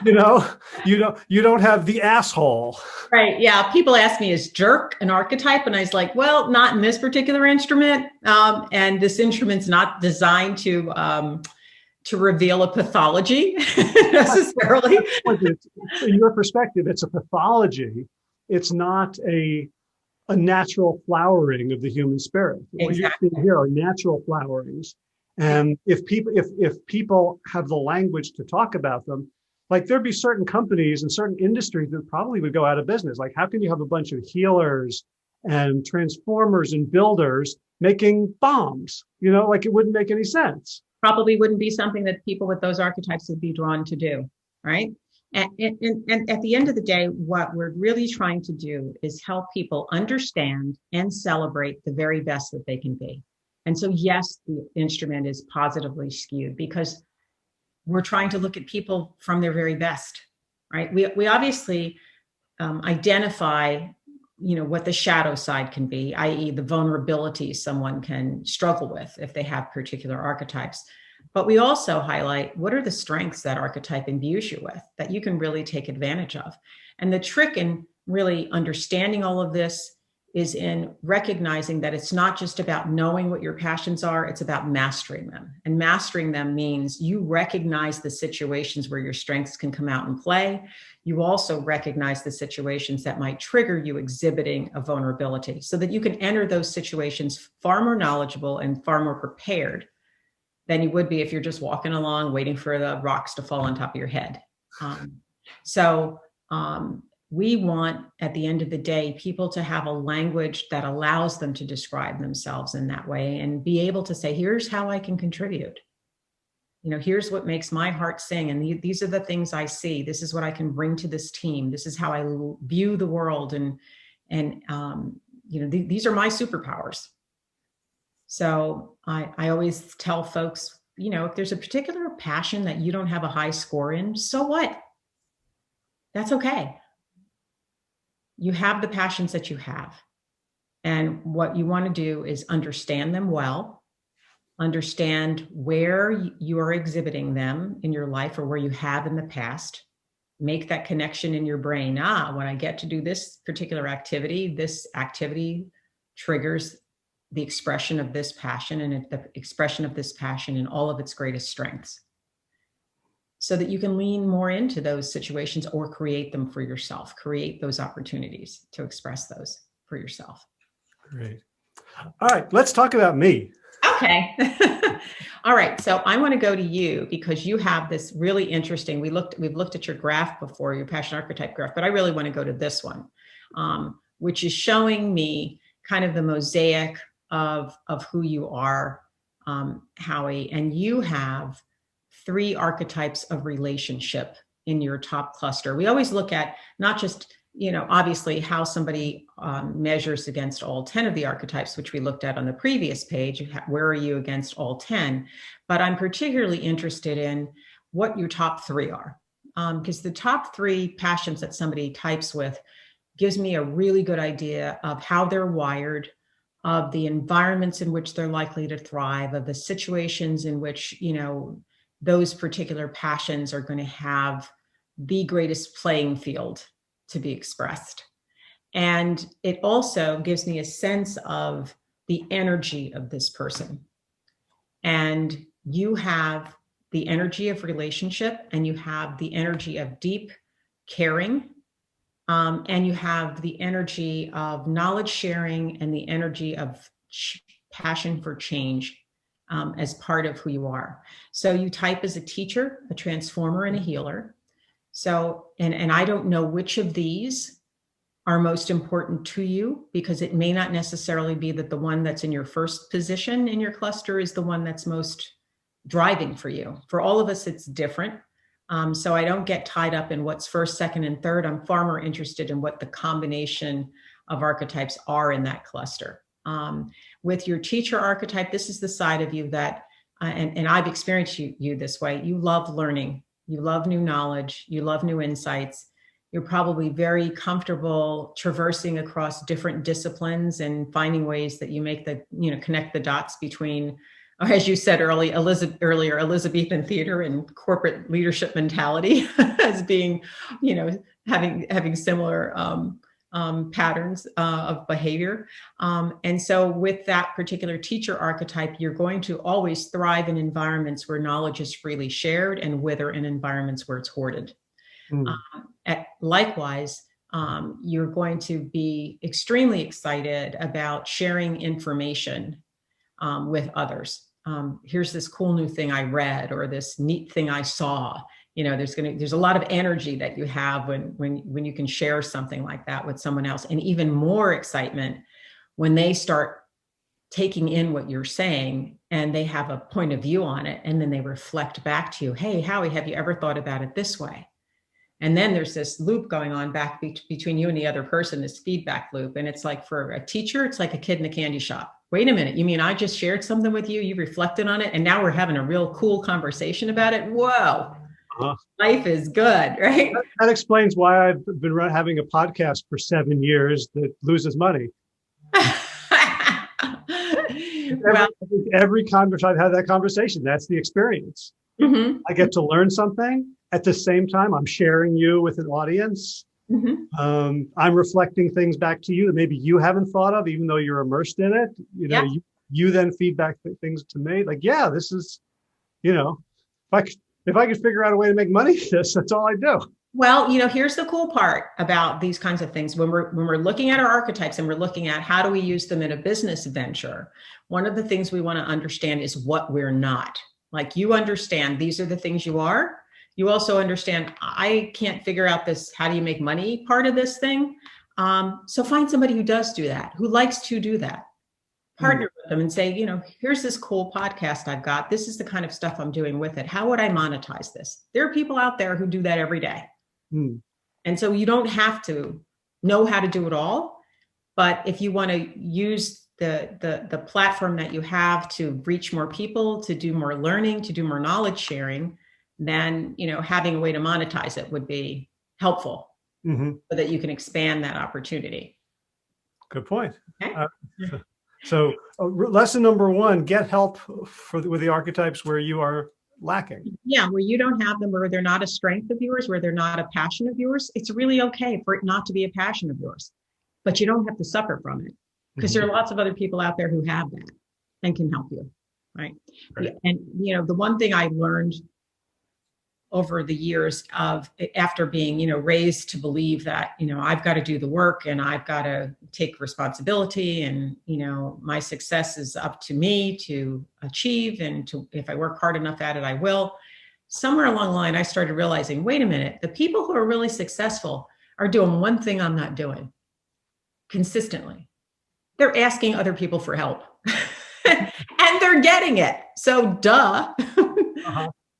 you don't have the asshole. Right. Yeah. People ask me, is jerk an archetype? And I was like, well, not in this particular instrument. And this instrument's not designed to reveal a pathology necessarily. In your perspective, it's a pathology. It's not a natural flowering of the human spirit. Exactly. What you're seeing here are natural flowerings. And if people have the language to talk about them, like there'd be certain companies and certain industries that probably would go out of business. Like how can you have a bunch of healers and transformers and builders making bombs? Like it wouldn't make any sense. Probably wouldn't be something that people with those archetypes would be drawn to do, right? And at the end of the day, what we're really trying to do is help people understand and celebrate the very best that they can be. And so, yes, the instrument is positively skewed because we're trying to look at people from their very best, right? We obviously identify, what the shadow side can be, i.e. the vulnerability someone can struggle with if they have particular archetypes. But we also highlight what are the strengths that archetype imbues you with that you can really take advantage of. And the trick in really understanding all of this is in recognizing that it's not just about knowing what your passions are, it's about mastering them. And mastering them means you recognize the situations where your strengths can come out and play. You also recognize the situations that might trigger you exhibiting a vulnerability so that you can enter those situations far more knowledgeable and far more prepared than you would be if you're just walking along waiting for the rocks to fall on top of your head. We want, at the end of the day, people to have a language that allows them to describe themselves in that way and be able to say, here's how I can contribute. Here's what makes my heart sing. And these are the things I see. This is what I can bring to this team. This is how I view the world. And these are my superpowers. So I always tell folks, if there's a particular passion that you don't have a high score in, so what? That's okay. You have the passions that you have. And what you want to do is understand them well, understand where you are exhibiting them in your life or where you have in the past. Make that connection in your brain. When I get to do this particular activity, this activity triggers the expression of this passion and the expression of this passion in all of its greatest strengths, so that you can lean more into those situations or create them for yourself, create those opportunities to express those for yourself. Great. All right, let's talk about me. Okay. All right. So I want to go to you because you have this really interesting, we've looked at your graph before, your passion archetype graph, but I really want to go to this one, which is showing me kind of the mosaic of who you are, Howie, and you have 3 archetypes of relationship in your top cluster. We always look at not just, obviously how somebody measures against all 10 of the archetypes, which we looked at on the previous page. Where are you against all 10? But I'm particularly interested in what your top 3 are, because the top 3 passions that somebody types with gives me a really good idea of how they're wired, of the environments in which they're likely to thrive, of the situations in which, those particular passions are going to have the greatest playing field to be expressed. And it also gives me a sense of the energy of this person. And you have the energy of relationship, and you have the energy of deep caring, and you have the energy of knowledge sharing and the energy of passion for change. As part of who you are. So you type as a teacher, a transformer, and a healer. So, and I don't know which of these are most important to you, because it may not necessarily be that the one that's in your first position in your cluster is the one that's most driving for you. For all of us, it's different. So I don't get tied up in what's first, second, and third. I'm far more interested in what the combination of archetypes are in that cluster. With your teacher archetype, this is the side of you that, and I've experienced you this way. You love learning, you love new knowledge, you love new insights. You're probably very comfortable traversing across different disciplines and finding ways that you make connect the dots between, or as you said earlier, Elizabethan theater and corporate leadership mentality as being, having similar patterns of behavior. And so with that particular teacher archetype, you're going to always thrive in environments where knowledge is freely shared and wither in environments where it's hoarded. Likewise, you're going to be extremely excited about sharing information with others. Here's this cool new thing I read, or this neat thing I saw. There's a lot of energy that you have when you can share something like that with someone else, and even more excitement when they start taking in what you're saying and they have a point of view on it, and then they reflect back to you, hey, Howie, have you ever thought about it this way? And then there's this loop going on back between you and the other person, this feedback loop. And it's like, for a teacher, it's like a kid in a candy shop. Wait a minute, you mean I just shared something with you, you reflected on it, and now we're having a real cool conversation about it? Whoa. Life is good, right? That explains why I've been having a podcast for 7 years that loses money. Every conversation I've had that conversation, that's the experience. I get to learn something. At the same time, I'm sharing you with an audience. I'm reflecting things back to you that maybe you haven't thought of, even though you're immersed in it. Yeah. You then feed back things to me. Like, yeah, this is, if I could figure out a way to make money, that's all I do. Well, here's the cool part about these kinds of things. When we're looking at our archetypes and we're looking at how do we use them in a business venture, one of the things we want to understand is what we're not. Like, you understand these are the things you are. You also understand, I can't figure out this, how do you make money part of this thing? So find somebody who does do that, who likes to do that. Partner with them and say, here's this cool podcast I've got. This is the kind of stuff I'm doing with it. How would I monetize this? There are people out there who do that every day. And so you don't have to know how to do it all, but if you want to use the platform that you have to reach more people, to do more learning, to do more knowledge sharing, then having a way to monetize it would be helpful, so that you can expand that opportunity. Good point. Okay. So lesson number 1: get help with the archetypes where you are lacking. Yeah, where you don't have them, where they're not a strength of yours, where they're not a passion of yours. It's really okay for it not to be a passion of yours, but you don't have to suffer from it, because there are lots of other people out there who have that and can help you, right? And the one thing I learned over the years of after being raised to believe that I've got to do the work and I've got to take responsibility, and my success is up to me to achieve, and if I work hard enough at it, I will. Somewhere along the line, I started realizing, wait a minute, the people who are really successful are doing one thing I'm not doing consistently. They're asking other people for help and they're getting it. So duh.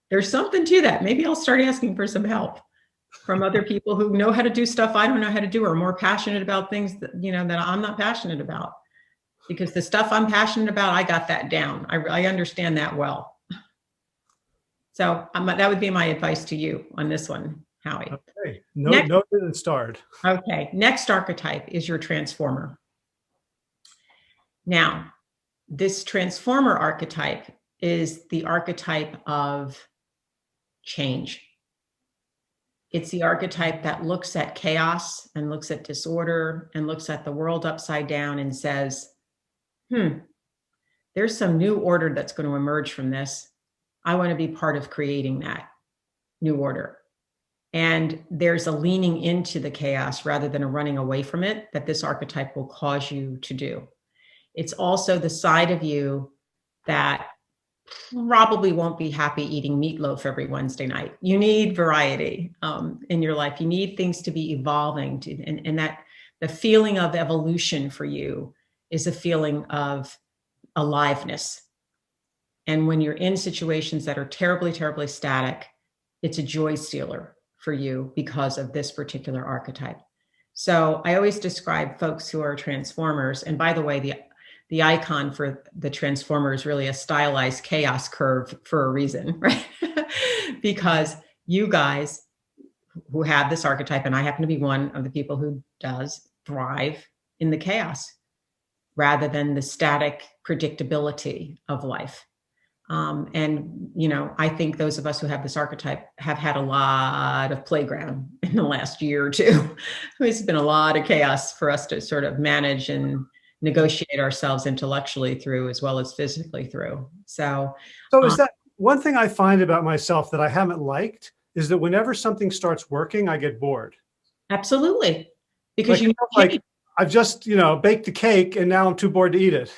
There's something to that. Maybe I'll start asking for some help from other people who know how to do stuff I don't know how to do, or are more passionate about things that I'm not passionate about. Because the stuff I'm passionate about, I got that down. I understand that well. So that would be my advice to you on this one, Howie. Okay. Noted and starred. Okay. Next archetype is your transformer. Now, this transformer archetype is the archetype of change. It's the archetype that looks at chaos and looks at disorder and looks at the world upside down and says, there's some new order that's going to emerge from this. I want to be part of creating that new order. And there's a leaning into the chaos rather than a running away from it that this archetype will cause you to do. It's also the side of you that probably won't be happy eating meatloaf every Wednesday night. You need variety in your life. You need things to be evolving, and that the feeling of evolution for you is a feeling of aliveness. And when you're in situations that are terribly, terribly static, it's a joy stealer for you because of this particular archetype. So I always describe folks who are transformers, and by the way, the icon for the transformer is really a stylized chaos curve for a reason, right? Because you guys who have this archetype, and I happen to be one of the people who does thrive in the chaos rather than the static predictability of life. And, I think those of us who have this archetype have had a lot of playground in the last year or two. There's been a lot of chaos for us to sort of manage and negotiate ourselves intellectually through, as well as physically through. So is that one thing I find about myself that I haven't liked, is that whenever something starts working, I get bored. Absolutely. Because I've just, baked the cake and now I'm too bored to eat it,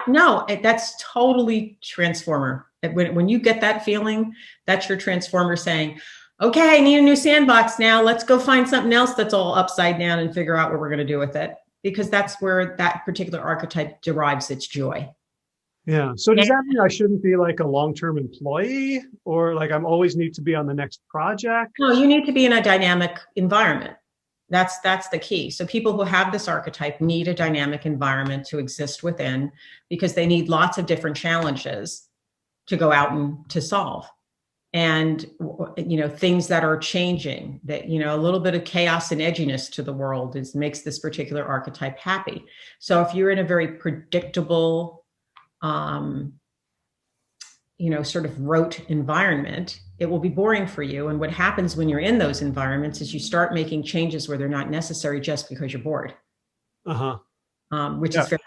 No, that's totally transformer. When you get that feeling, that's your transformer saying, okay, I need a new sandbox now. Let's go find something else that's all upside down and figure out what we're going to do with it. Because that's where that particular archetype derives its joy. Yeah. So does that mean I shouldn't be like a long-term employee, or like I'm always need to be on the next project? No, you need to be in a dynamic environment. That's the key. So people who have this archetype need a dynamic environment to exist within, because they need lots of different challenges to go out and to solve. And, things that are changing, that, a little bit of chaos and edginess to the world makes this particular archetype happy. So if you're in a very predictable, sort of rote environment, it will be boring for you. And what happens when you're in those environments is you start making changes where they're not necessary just because you're bored. Which is very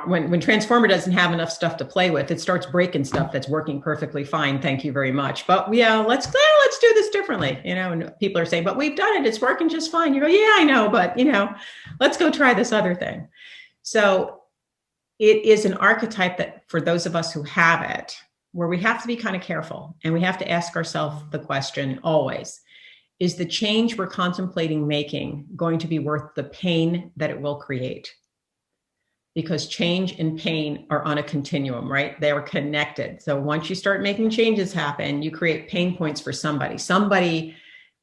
when Transformer doesn't have enough stuff to play with, it starts breaking stuff that's working perfectly fine. Thank you very much. But yeah, let's do this differently. And people are saying, but we've done it. It's working just fine. You go, yeah, I know, but let's go try this other thing. So it is an archetype that for those of us who have it, where we have to be kind of careful and we have to ask ourselves the question always, is the change we're contemplating making going to be worth the pain that it will create? Because change and pain are on a continuum, right? They are connected. So once you start making changes happen, you create pain points for somebody. Somebody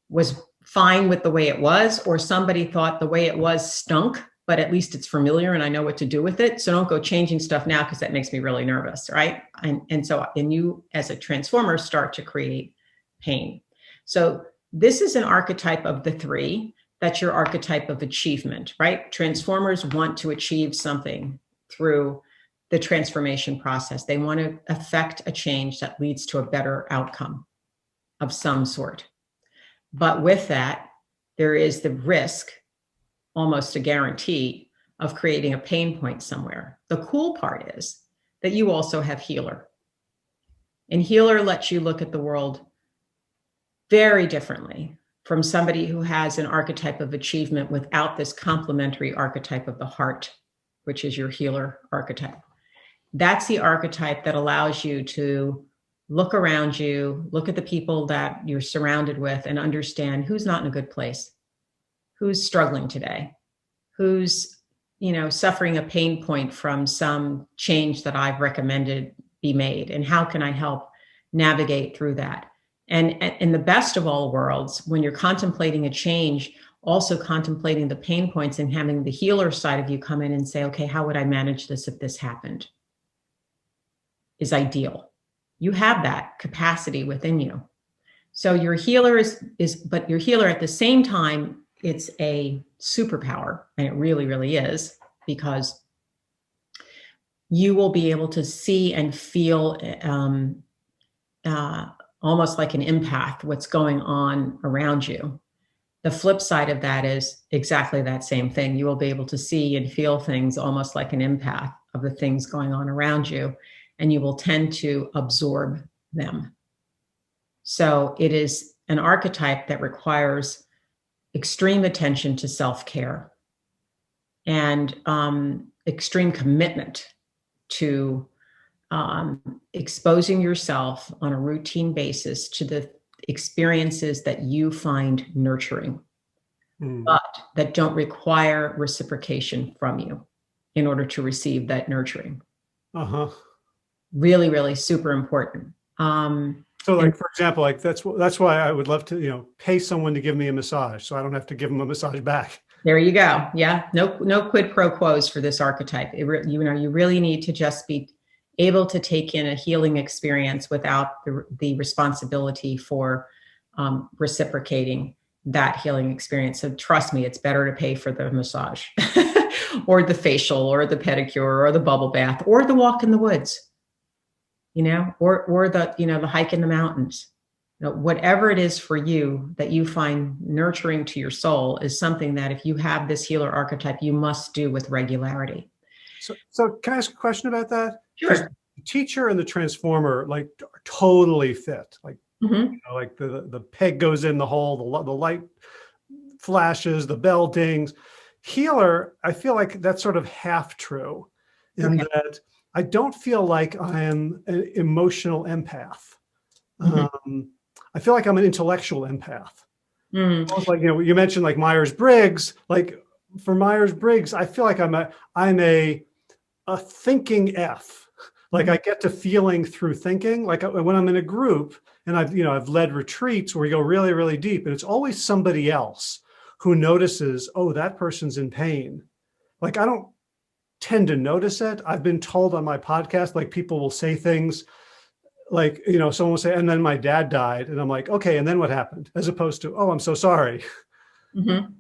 was fine with the way it was, or somebody thought the way it was stunk, but at least it's familiar and I know what to do with it. So don't go changing stuff now because that makes me really nervous, right? And you as a transformer start to create pain. So this is an archetype of the three. That's your archetype of achievement, right? Transformers want to achieve something through the transformation process. They want to affect a change that leads to a better outcome of some sort. But with that, there is the risk, almost a guarantee, of creating a pain point somewhere. The cool part is that you also have healer. And healer lets you look at the world very differently from somebody who has an archetype of achievement without this complementary archetype of the heart, which is your healer archetype. That's the archetype that allows you to look around you, look at the people that you're surrounded with, and understand who's not in a good place, who's struggling today, who's suffering a pain point from some change that I've recommended be made, and how can I help navigate through that. And in the best of all worlds, when you're contemplating a change, also contemplating the pain points and having the healer side of you come in and say, okay, how would I manage this if this happened? Is ideal. You have that capacity within you. So your healer but your healer at the same time, it's a superpower, and it really, really is, because you will be able to see and feel almost like an empath what's going on around you. The flip side of that is exactly that same thing. You will be able to see and feel things almost like an empath of the things going on around you, and you will tend to absorb them. So it is an archetype that requires extreme attention to self-care and extreme commitment to exposing yourself on a routine basis to the experiences that you find nurturing, but that don't require reciprocation from you in order to receive that nurturing. Really, really super important. So like, for example, like that's why I would love to, pay someone to give me a massage so I don't have to give them a massage back. There you go. Yeah. No quid pro quos for this archetype. You really need to just be able to take in a healing experience without the responsibility for reciprocating that healing experience. So trust me, it's better to pay for the massage or the facial or the pedicure or the bubble bath or the walk in the woods, or the, the hike in the mountains. Whatever it is for you that you find nurturing to your soul is something that if you have this healer archetype, you must do with regularity. So can I ask a question about that? Sure. The teacher and the transformer like totally fit. Like, like the peg goes in the hole, the light flashes, the bell dings. Healer, I feel like that's sort of half true in that I don't feel like I am an emotional empath. I feel like I'm an intellectual empath. Almost like, you mentioned like Myers-Briggs. Like for Myers-Briggs, I feel like I'm a thinking F. Like I get to feeling through thinking. Like when I'm in a group and I've led retreats where we go really, really deep, and it's always somebody else who notices, oh, that person's in pain. Like I don't tend to notice it. I've been told on my podcast, like people will say things like, someone will say, and then my dad died. And I'm like, okay, and then what happened? As opposed to, oh, I'm so sorry.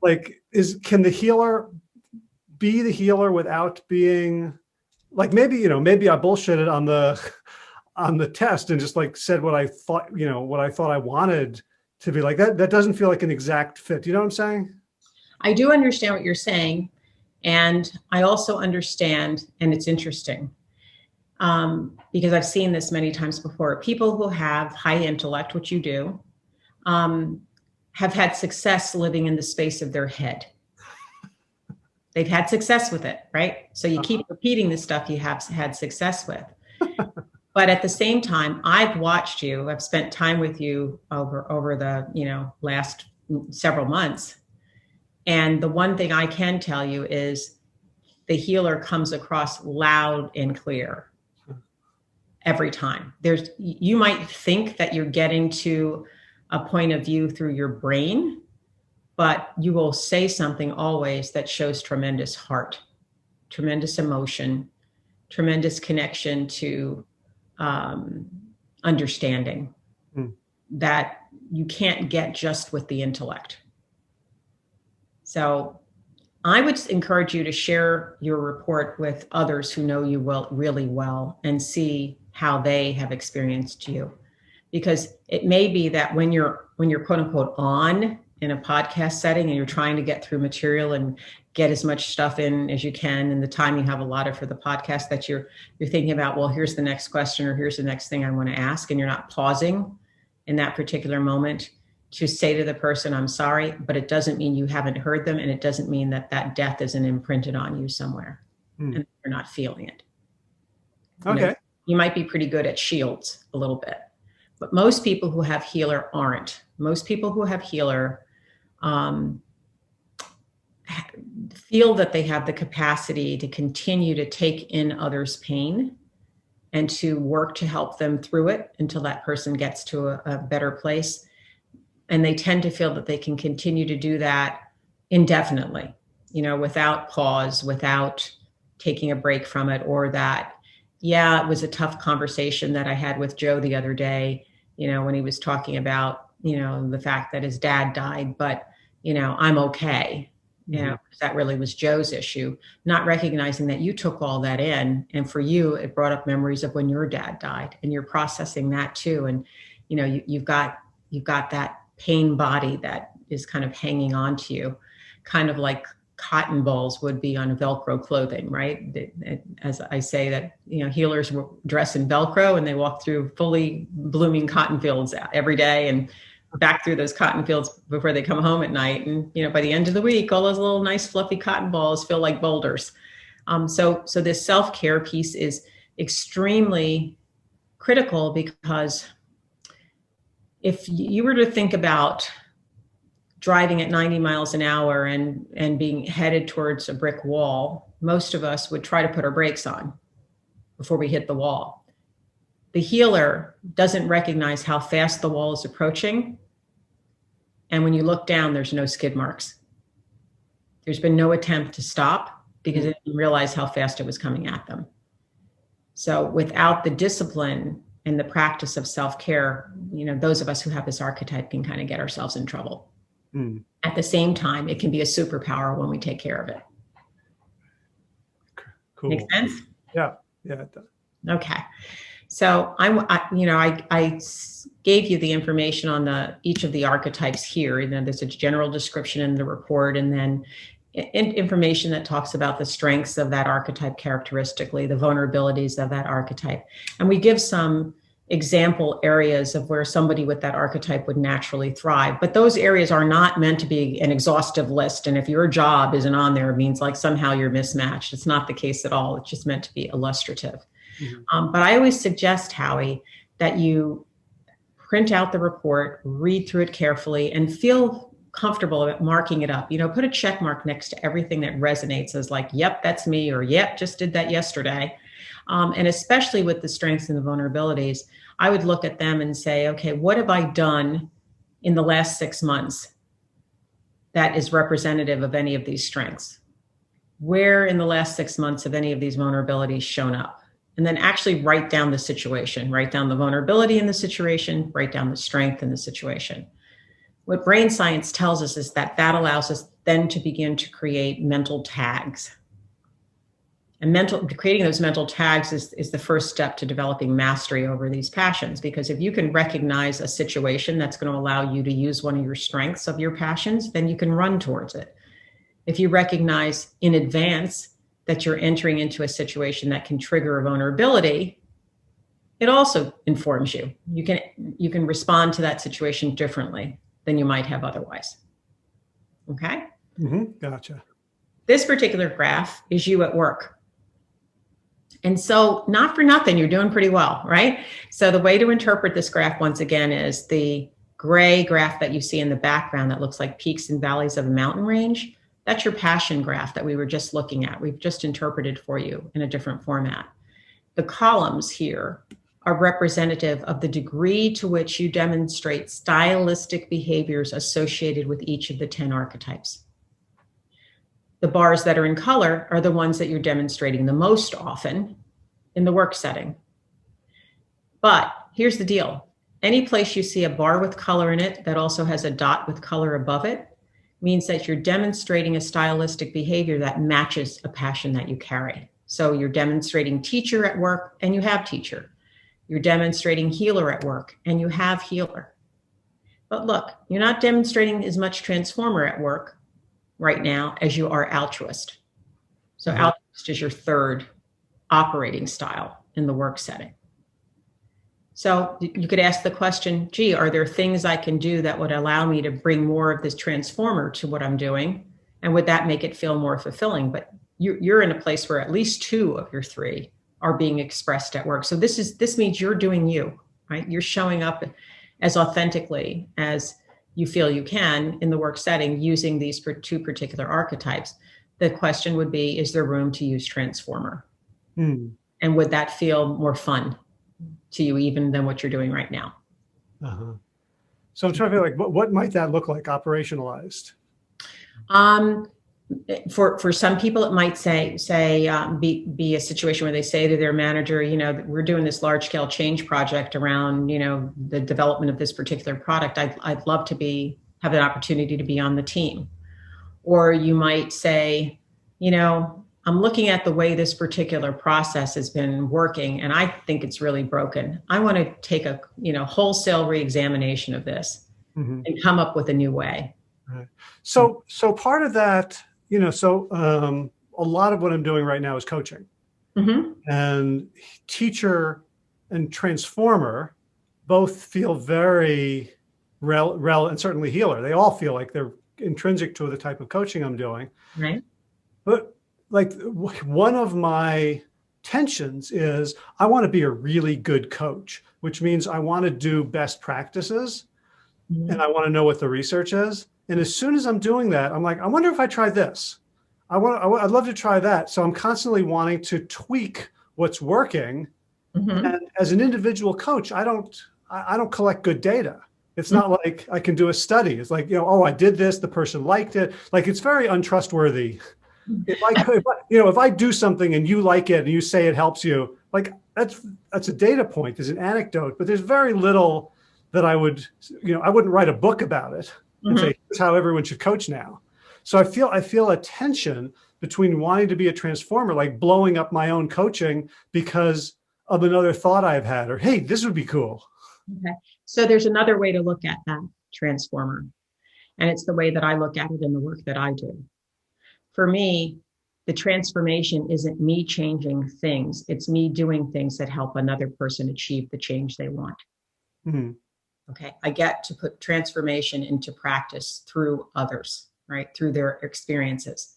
Like, can the healer be the healer without being like, maybe I bullshitted on the test and just like said what I thought, what I thought I wanted to be like, that doesn't feel like an exact fit. You know what I'm saying? I do understand what you're saying. And I also understand, and it's interesting, because I've seen this many times before. People who have high intellect, which you do, have had success living in the space of their head. They've had success with it, right? So you keep repeating the stuff you have had success with. But at the same time, I've watched you, I've spent time with you over the, last several months. And the one thing I can tell you is the healer comes across loud and clear every time. You might think that you're getting to a point of view through your brain, but you will say something always that shows tremendous heart, tremendous emotion, tremendous connection to understanding that you can't get just with the intellect. So I would encourage you to share your report with others who know you really well and see how they have experienced you. Because it may be that when you're quote unquote on in a podcast setting and you're trying to get through material and get as much stuff in as you can in the time you have allotted for the podcast, that you're thinking about, well, here's the next question, or here's the next thing I want to ask. And you're not pausing in that particular moment to say to the person, I'm sorry, but it doesn't mean you haven't heard them. And it doesn't mean that death isn't imprinted on you somewhere and you're not feeling it. Okay. You might be pretty good at shields a little bit, but most people who have healer aren't. Most people who have healer feel that they have the capacity to continue to take in others' pain and to work to help them through it until that person gets to a better place. And they tend to feel that they can continue to do that indefinitely, without pause, without taking a break from it, or that, it was a tough conversation that I had with Joe the other day, when he was talking about, the fact that his dad died, but, I'm okay. That really was Joe's issue, not recognizing that you took all that in. And for you, it brought up memories of when your dad died, and you're processing that too. And, you've got that pain body that is kind of hanging on to you, kind of like cotton balls would be on Velcro clothing, right? As I say that, healers dress in Velcro and they walk through fully blooming cotton fields every day and back through those cotton fields before they come home at night. And, by the end of the week, all those little nice fluffy cotton balls feel like boulders. So this self-care piece is extremely critical, because if you were to think about driving at 90 miles an hour and being headed towards a brick wall, most of us would try to put our brakes on before we hit the wall. The healer doesn't recognize how fast the wall is approaching. And when you look down, there's no skid marks. There's been no attempt to stop because they didn't realize how fast it was coming at them. So without the discipline and the practice of self-care, those of us who have this archetype can kind of get ourselves in trouble. At the same time, it can be a superpower when we take care of it. Cool. Make sense? Yeah, it does. Okay. So I gave you the information on each of the archetypes here. And then there's a general description in the report, and then information that talks about the strengths of that archetype characteristically, the vulnerabilities of that archetype. And we give some example areas of where somebody with that archetype would naturally thrive. But those areas are not meant to be an exhaustive list. And if your job isn't on there, it means like somehow you're mismatched. It's not the case at all. It's just meant to be illustrative. But I always suggest, Howie, that you print out the report, read through it carefully, and feel comfortable about marking it up. Put a check mark next to everything that resonates as like, yep, that's me, or yep, just did that yesterday. And especially with the strengths and the vulnerabilities, I would look at them and say, okay, what have I done in the last 6 months that is representative of any of these strengths? Where in the last 6 months have any of these vulnerabilities shown up? And then actually write down the situation, write down the vulnerability in the situation, write down the strength in the situation. What brain science tells us is that allows us then to begin to create mental tags. And creating those mental tags is the first step to developing mastery over these passions. Because if you can recognize a situation that's going to allow you to use one of your strengths of your passions, then you can run towards it. If you recognize in advance that you're entering into a situation that can trigger a vulnerability, it also informs you. You can respond to that situation differently than you might have otherwise. Okay? Gotcha. This particular graph is you at work. And so, not for nothing, you're doing pretty well, right? So the way to interpret this graph, once again, is the gray graph that you see in the background that looks like peaks and valleys of a mountain range. That's your passion graph that we were just looking at. We've just interpreted for you in a different format. The columns here are representative of the degree to which you demonstrate stylistic behaviors associated with each of the 10 archetypes. The bars that are in color are the ones that you're demonstrating the most often in the work setting. But here's the deal. Any place you see a bar with color in it that also has a dot with color above it means that you're demonstrating a stylistic behavior that matches a passion that you carry. So you're demonstrating teacher at work and you have teacher. You're demonstrating healer at work and you have healer. But look, you're not demonstrating as much transformer at work right now as you are altruist. So altruist is your third operating style in the work setting. So you could ask the question, gee, are there things I can do that would allow me to bring more of this transformer to what I'm doing? And would that make it feel more fulfilling? But you're in a place where at least 2 of your 3 are being expressed at work. So this means you're doing you, right? You're showing up as authentically as you feel you can in the work setting using these 2 particular archetypes. The question would be, is there room to use transformer? And would that feel more fun to you even than what you're doing right now? So I'm trying to feel like, what might that look like operationalized? For some people, it might be a situation where they say to their manager, we're doing this large scale change project around, the development of this particular product. I'd love to have an opportunity to be on the team. Or you might say, I'm looking at the way this particular process has been working, and I think it's really broken. I want to take a, wholesale reexamination of this and come up with a new way. Right. So part of that, a lot of what I'm doing right now is coaching. And teacher and transformer both feel very and certainly healer. They all feel like they're intrinsic to the type of coaching I'm doing. Right. But like one of my tensions is I want to be a really good coach, which means I want to do best practices and I want to know what the research is. And as soon as I'm doing that, I'm like, I wonder if I try this. I'd love to try that. So I'm constantly wanting to tweak what's working. And as an individual coach, I don't collect good data. It's not like I can do a study. It's like, oh, I did this, the person liked it. Like, it's very untrustworthy. If I do something and you like it and you say it helps you, like that's a data point. There's an anecdote, but there's very little that I wouldn't write a book about it and say, here's how everyone should coach now. So I feel a tension between wanting to be a transformer, like blowing up my own coaching because of another thought I've had, or, hey, this would be cool. Okay. So there's another way to look at that transformer. And it's the way that I look at it in the work that I do. For me, the transformation isn't me changing things. It's me doing things that help another person achieve the change they want. Okay. I get to put transformation into practice through others, right? Through their experiences.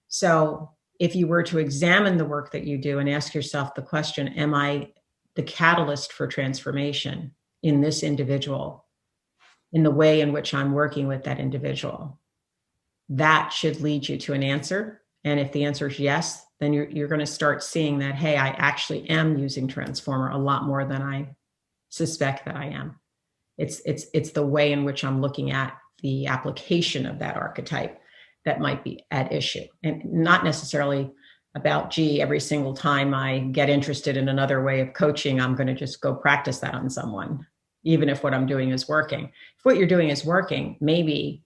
So if you were to examine the work that you do and ask yourself the question, am I the catalyst for transformation in this individual, in the way in which I'm working with that individual? That should lead you to an answer. And if the answer is yes, then you're going to start seeing that, hey, I actually am using transformer a lot more than I suspect that I am. It's the way in which I'm looking at the application of that archetype that might be at issue, and not necessarily about, gee, every single time I get interested in another way of coaching, I'm going to just go practice that on someone, even if what I'm doing is working. If what you're doing is working, maybe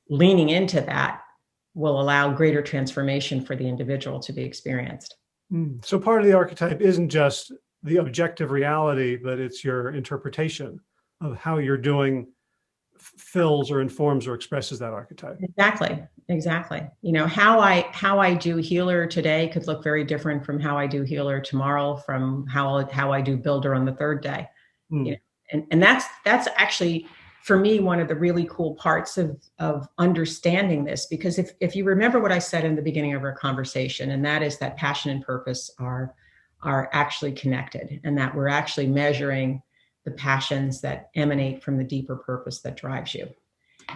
leaning into that will allow greater transformation for the individual to be experienced. So part of the archetype isn't just the objective reality, but it's your interpretation of how you're doing fills or informs or expresses that archetype. Exactly. Exactly. You know, how I do healer today could look very different from how I do healer tomorrow, from how I do builder on the third day. You know, and that's actually for me one of the really cool parts of understanding this, because if you remember what I said in the beginning of our conversation, and that is that passion and purpose are actually connected, and that we're actually measuring the passions that emanate from the deeper purpose that drives you.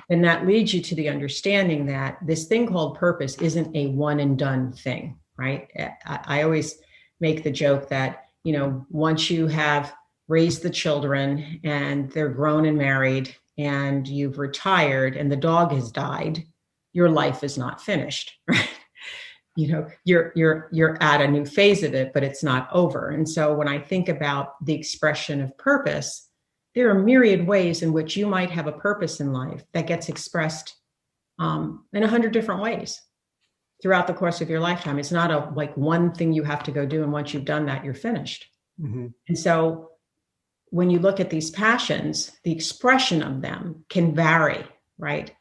And that leads you to the understanding that this thing called purpose isn't a one and done thing, right? I always make the joke that, you know, once you have raised the children and they're grown and married and you've retired and the dog has died, your life is not finished, right? You know, you're at a new phase of it, but it's not over. And so when I think about the expression of purpose, there are myriad ways in which you might have a purpose in life that gets expressed in 100 different ways throughout the course of your lifetime. It's not a like one thing you have to go do, and once you've done that, you're finished. Mm-hmm. And so when you look at these passions, the expression of them can vary, right?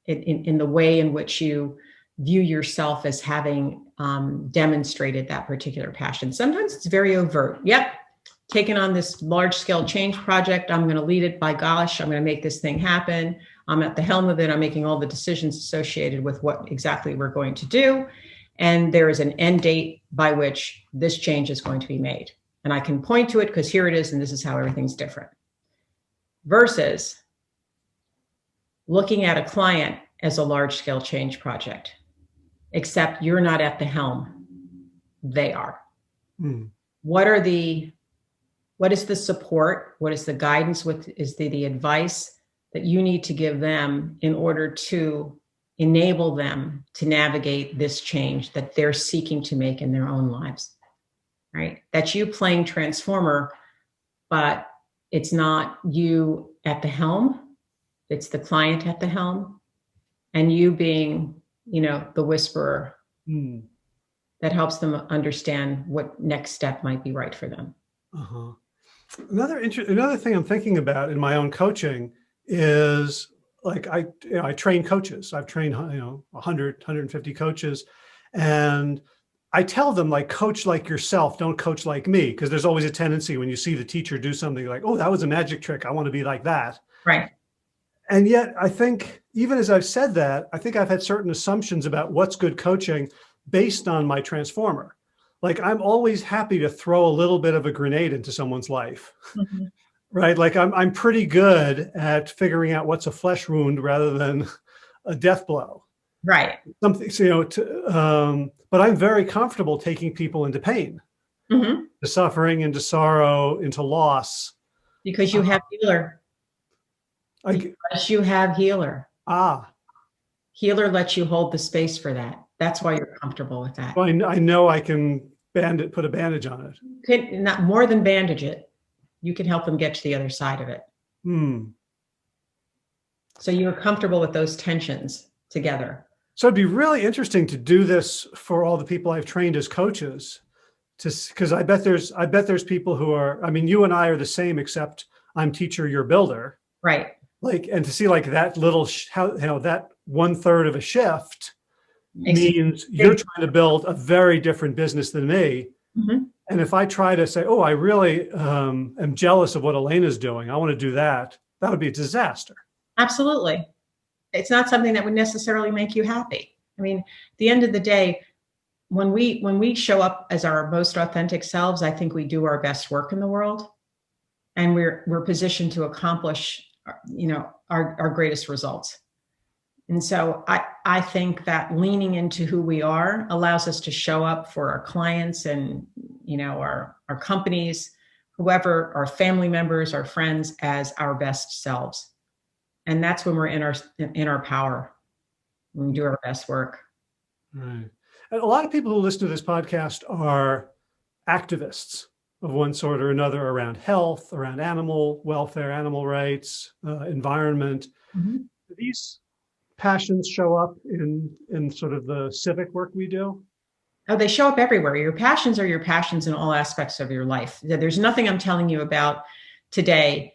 In the way in which you view yourself as having demonstrated that particular passion. Sometimes it's very overt. Yep, taking on this large scale change project. I'm going to lead it. By gosh, I'm going to make this thing happen. I'm at the helm of it. I'm making all the decisions associated with what exactly we're going to do. And there is an end date by which this change is going to be made. And I can point to it because here it is, and this is how everything's different. Versus looking at a client as a large scale change project, except you're not at the helm. They are. What is the support? What is the guidance? What is the advice that you need to give them in order to enable them to navigate this change that they're seeking to make in their own lives, right? That's you playing transformer, but it's not you at the helm. It's the client at the helm, and you being, you know, the whisperer that helps them understand what next step might be right for them. Uh-huh. Another thing I'm thinking about in my own coaching is like I train coaches. I've trained 100, 150 coaches, and I tell them, like, coach like yourself, don't coach like me, because there's always a tendency when you see the teacher do something like, oh, that was a magic trick, I want to be like that. Right. And yet I think even as I've said that, I think I've had certain assumptions about what's good coaching based on my transformer. Like, I'm always happy to throw a little bit of a grenade into someone's life, right? Like I'm pretty good at figuring out what's a flesh wound rather than a death blow. Right. Something, but I'm very comfortable taking people into pain, to suffering, into sorrow, into loss. Because you have healer. Because you have healer. Healer lets you hold the space for that. That's why you're comfortable with that. Well, I know I can put a bandage on it. Could not more than bandage it. You can help them get to the other side of it. So you're comfortable with those tensions together. So it'd be really interesting to do this for all the people I've trained as coaches, because I bet there's people who are, I mean, you and I are the same, except I'm teacher, you're builder. Right. Like, and to see like that little, that 1/3 of a shift means you're trying to build a very different business than me. And if I try to say, oh, I really am jealous of what Alaina's doing, I want to do that, that would be a disaster. Absolutely. It's not something that would necessarily make you happy. I mean, at the end of the day, when we show up as our most authentic selves, I think we do our best work in the world, and we're positioned to accomplish, our greatest results. And so I think that leaning into who we are allows us to show up for our clients and, our companies, whoever, our family members, our friends, as our best selves. And that's when we're in our power, when we do our best work. Right. And a lot of people who listen to this podcast are activists of one sort or another around health, around animal welfare, animal rights, environment. These passions show up in sort of the civic work we do? Oh, they show up everywhere. Your passions are your passions in all aspects of your life. There's nothing I'm telling you about today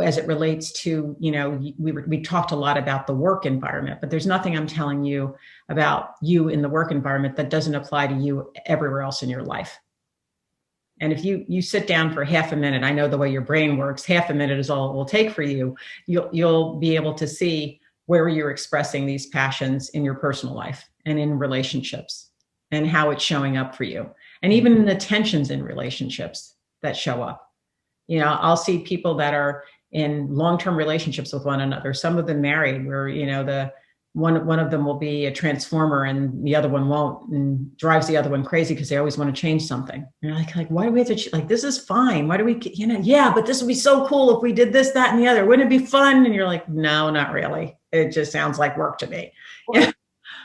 as it relates to, we talked a lot about the work environment, but there's nothing I'm telling you about you in the work environment that doesn't apply to you everywhere else in your life. And if you sit down for half a minute, I know the way your brain works, half a minute is all it will take for you. You'll be able to see where you're expressing these passions in your personal life and in relationships and how it's showing up for you. And even in the tensions in relationships that show up. I'll see people that are in long-term relationships with one another, some of them married, where, the one of them will be a transformer and the other one won't, and drives the other one crazy because they always want to change something. And you're like, why do we have to, like, this is fine. Why do we, yeah, but this would be so cool if we did this, that, and the other. Wouldn't it be fun? And you're like, no, not really. It just sounds like work to me. Well,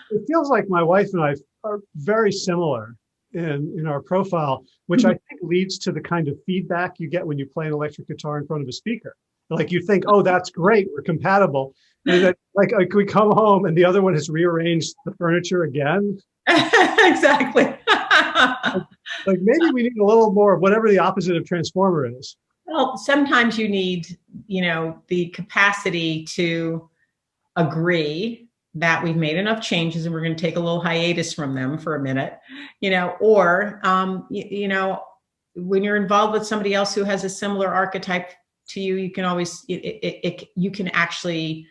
it feels like my wife and I are very similar in our profile, which I think leads to the kind of feedback you get when you play an electric guitar in front of a speaker. Like you think, oh, that's great, we're compatible. And then, like we come home and the other one has rearranged the furniture again. Exactly. Like maybe we need a little more of whatever the opposite of transformer is. Well, sometimes you need, the capacity to agree that we've made enough changes and we're going to take a little hiatus from them for a minute, or, when you're involved with somebody else who has a similar archetype to you, you can always, you can actually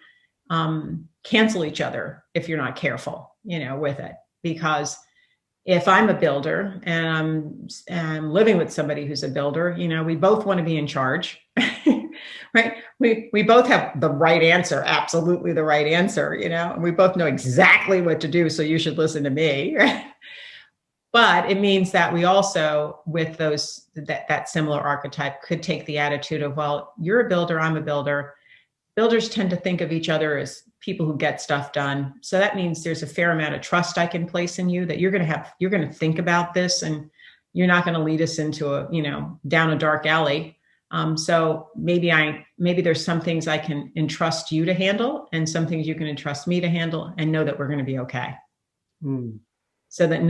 cancel each other if you're not careful, with it. Because if I'm a builder and I'm living with somebody who's a builder, we both want to be in charge, right? We both have the right answer, absolutely the right answer, and we both know exactly what to do. So you should listen to me. Right? But it means that we also, with that similar archetype, could take the attitude of, well, you're a builder, I'm a builder. Builders tend to think of each other as people who get stuff done. So that means there's a fair amount of trust I can place in you that you're going to think about this and you're not going to lead us into down a dark alley. So maybe there's some things I can entrust you to handle and some things you can entrust me to handle and know that we're going to be okay. So that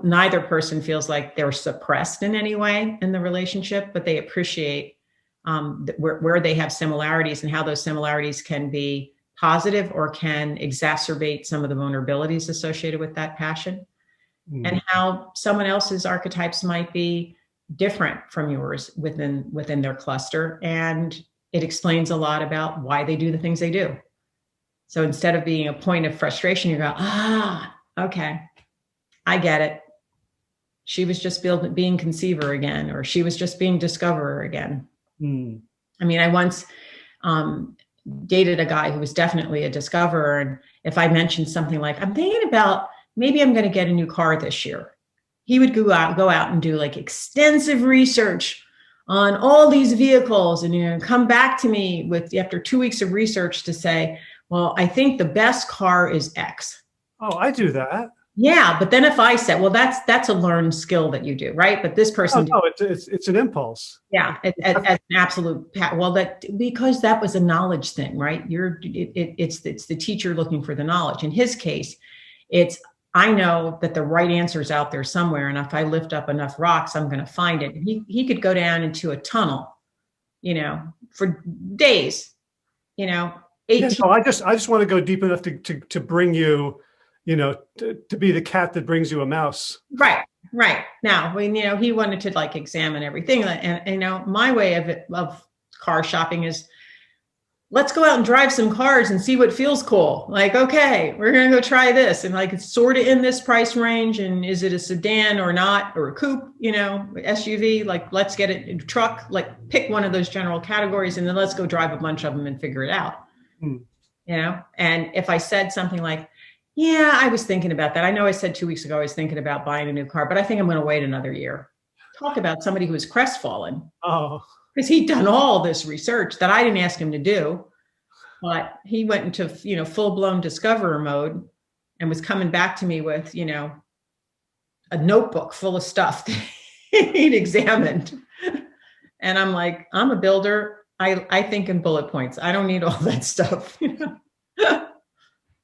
neither person feels like they're suppressed in any way in the relationship, but they appreciate where they have similarities and how those similarities can be positive or can exacerbate some of the vulnerabilities associated with that passion, and how someone else's archetypes might be different from yours within their cluster. And it explains a lot about why they do the things they do. So instead of being a point of frustration, you go, okay, I get it. She was just being conceiver again, or she was just being discoverer again. I mean, I once dated a guy who was definitely a discoverer. And if I mentioned something like, I'm thinking about, maybe I'm going to get a new car this year, he would go out and do like extensive research on all these vehicles and come back to me after 2 weeks of research to say, well, I think the best car is X. Oh, I do that. Yeah, but then if I said, well, that's a learned skill that you do, right? But this person, it's an impulse. Yeah, as an absolute. Well, because that was a knowledge thing, right? It's the teacher looking for the knowledge. In his case, it's, I know that the right answer is out there somewhere, and if I lift up enough rocks, I'm going to find it. He could go down into a tunnel, for days, 18. Yeah, so I just want to go deep enough to bring you, to be the cat that brings you a mouse. Right. Now, when, he wanted to like examine everything, and, my way of car shopping is, let's go out and drive some cars and see what feels cool. Like, okay, we're going to go try this. And like, it's sort of in this price range. And is it a sedan or not, or a coupe, SUV, like, let's get it in a truck, like pick one of those general categories. And then let's go drive a bunch of them and figure it out, And if I said something like, yeah, I was thinking about that. I know I said 2 weeks ago, I was thinking about buying a new car, but I think I'm going to wait another year. Talk about somebody who was crestfallen. Oh, because he'd done all this research that I didn't ask him to do, but he went into, full-blown discoverer mode and was coming back to me with, a notebook full of stuff that he'd examined. And I'm like, I'm a builder. I think in bullet points. I don't need all that stuff.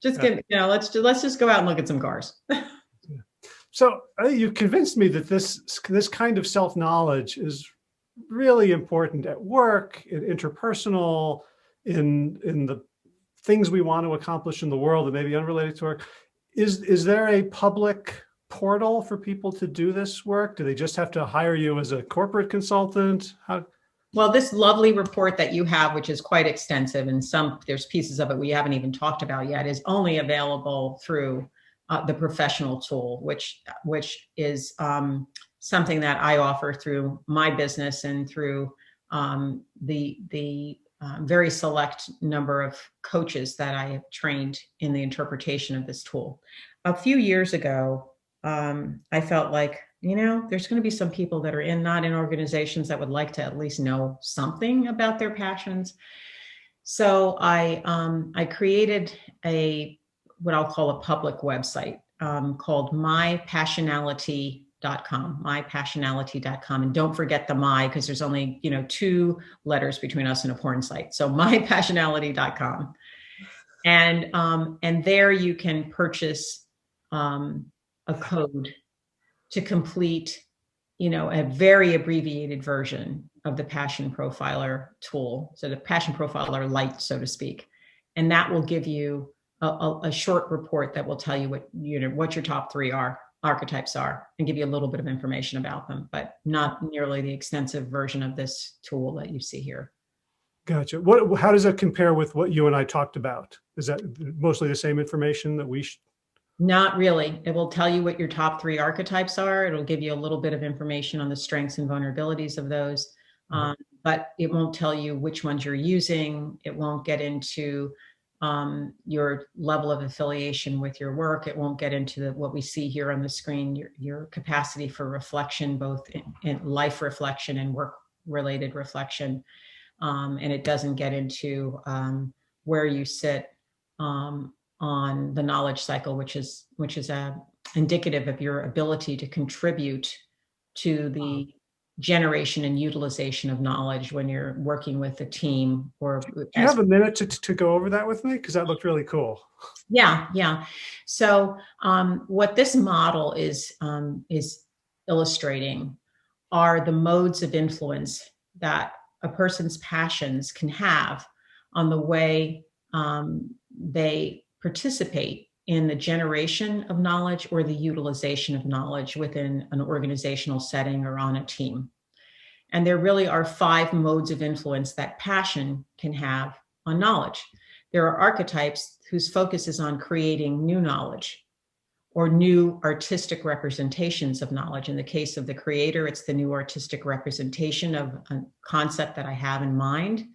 Just get, let's just go out and look at some cars. So you convinced me that this kind of self-knowledge is really important at work, in interpersonal, in the things we want to accomplish in the world that may be unrelated to work. Is there a public portal for people to do this work? Do they just have to hire you as a corporate consultant? How? Well, this lovely report that you have, which is quite extensive, and there's pieces of it we haven't even talked about yet, is only available through the professional tool, which is something that I offer through my business and through the very select number of coaches that I have trained in the interpretation of this tool. A few years ago, I felt like, there's going to be some people that are not in organizations that would like to at least know something about their passions. So I created what I'll call a public website called mypassionality.com, and don't forget the my, because there's only 2 letters between us and a porn site. So mypassionality.com, and there you can purchase a code to complete a very abbreviated version of the Passion Profiler tool, so the Passion Profiler Lite, so to speak, and that will give you a short report that will tell you what your top 3 archetypes are, and give you a little bit of information about them, but not nearly the extensive version of this tool that you see here. Gotcha. How does that compare with what you and I talked about? Is that mostly the same information that we? Not really. It will tell you what your top 3 archetypes are. It'll give you a little bit of information on the strengths and vulnerabilities of those, but it won't tell you which ones you're using. It won't get into your level of affiliation with your work. It won't get into what we see here on the screen, your capacity for reflection, both in life reflection and work-related reflection. And it doesn't get into where you sit on the knowledge cycle, which is indicative of your ability to contribute to the generation and utilization of knowledge when you're working with a team. Or do you have a minute to go over that with me? Because that looked really cool. Yeah. So what this model is illustrating are the modes of influence that a person's passions can have on the way they participate in the generation of knowledge or the utilization of knowledge within an organizational setting or on a team. And there really are 5 modes of influence that passion can have on knowledge. There are archetypes whose focus is on creating new knowledge or new artistic representations of knowledge. In the case of the creator, it's the new artistic representation of a concept that I have in mind.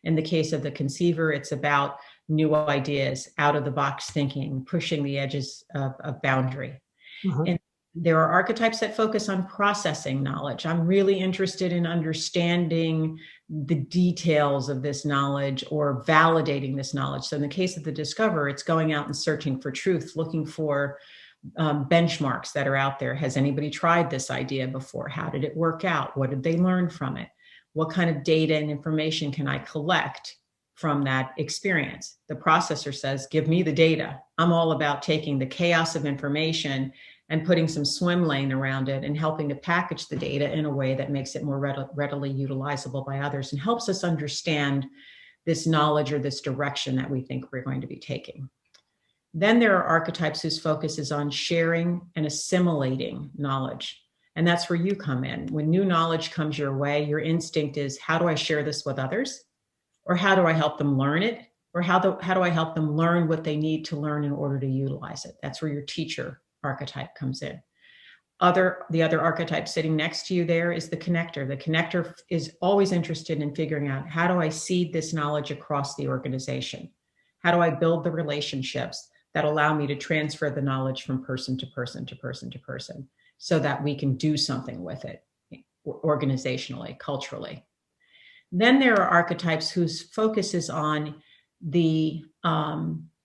In the case of the conceiver, it's about new ideas, out of the box thinking, pushing the edges of boundary. And there are archetypes that focus on processing knowledge. I'm really interested in understanding the details of this knowledge or validating this knowledge. So in the case of the discoverer, it's going out and searching for truth, looking for benchmarks that are out there. Has anybody tried this idea before? How did it work out? What did they learn from it? What kind of data and information can I collect from that experience? The processor says, give me the data. I'm all about taking the chaos of information and putting some swim lane around it and helping to package the data in a way that makes it more readily utilizable by others and helps us understand this knowledge or this direction that we think we're going to be taking. Then there are archetypes whose focus is on sharing and assimilating knowledge. And that's where you come in. When new knowledge comes your way, your instinct is, how do I share this with others? Or how do I help them learn it? Or how do I help them learn what they need to learn in order to utilize it? That's where your teacher archetype comes in. The other archetype sitting next to you there is the connector. The connector is always interested in figuring out, how do I seed this knowledge across the organization? How do I build the relationships that allow me to transfer the knowledge from person to person to person to person so that we can do something with it organizationally, culturally? Then there are archetypes whose focus is on the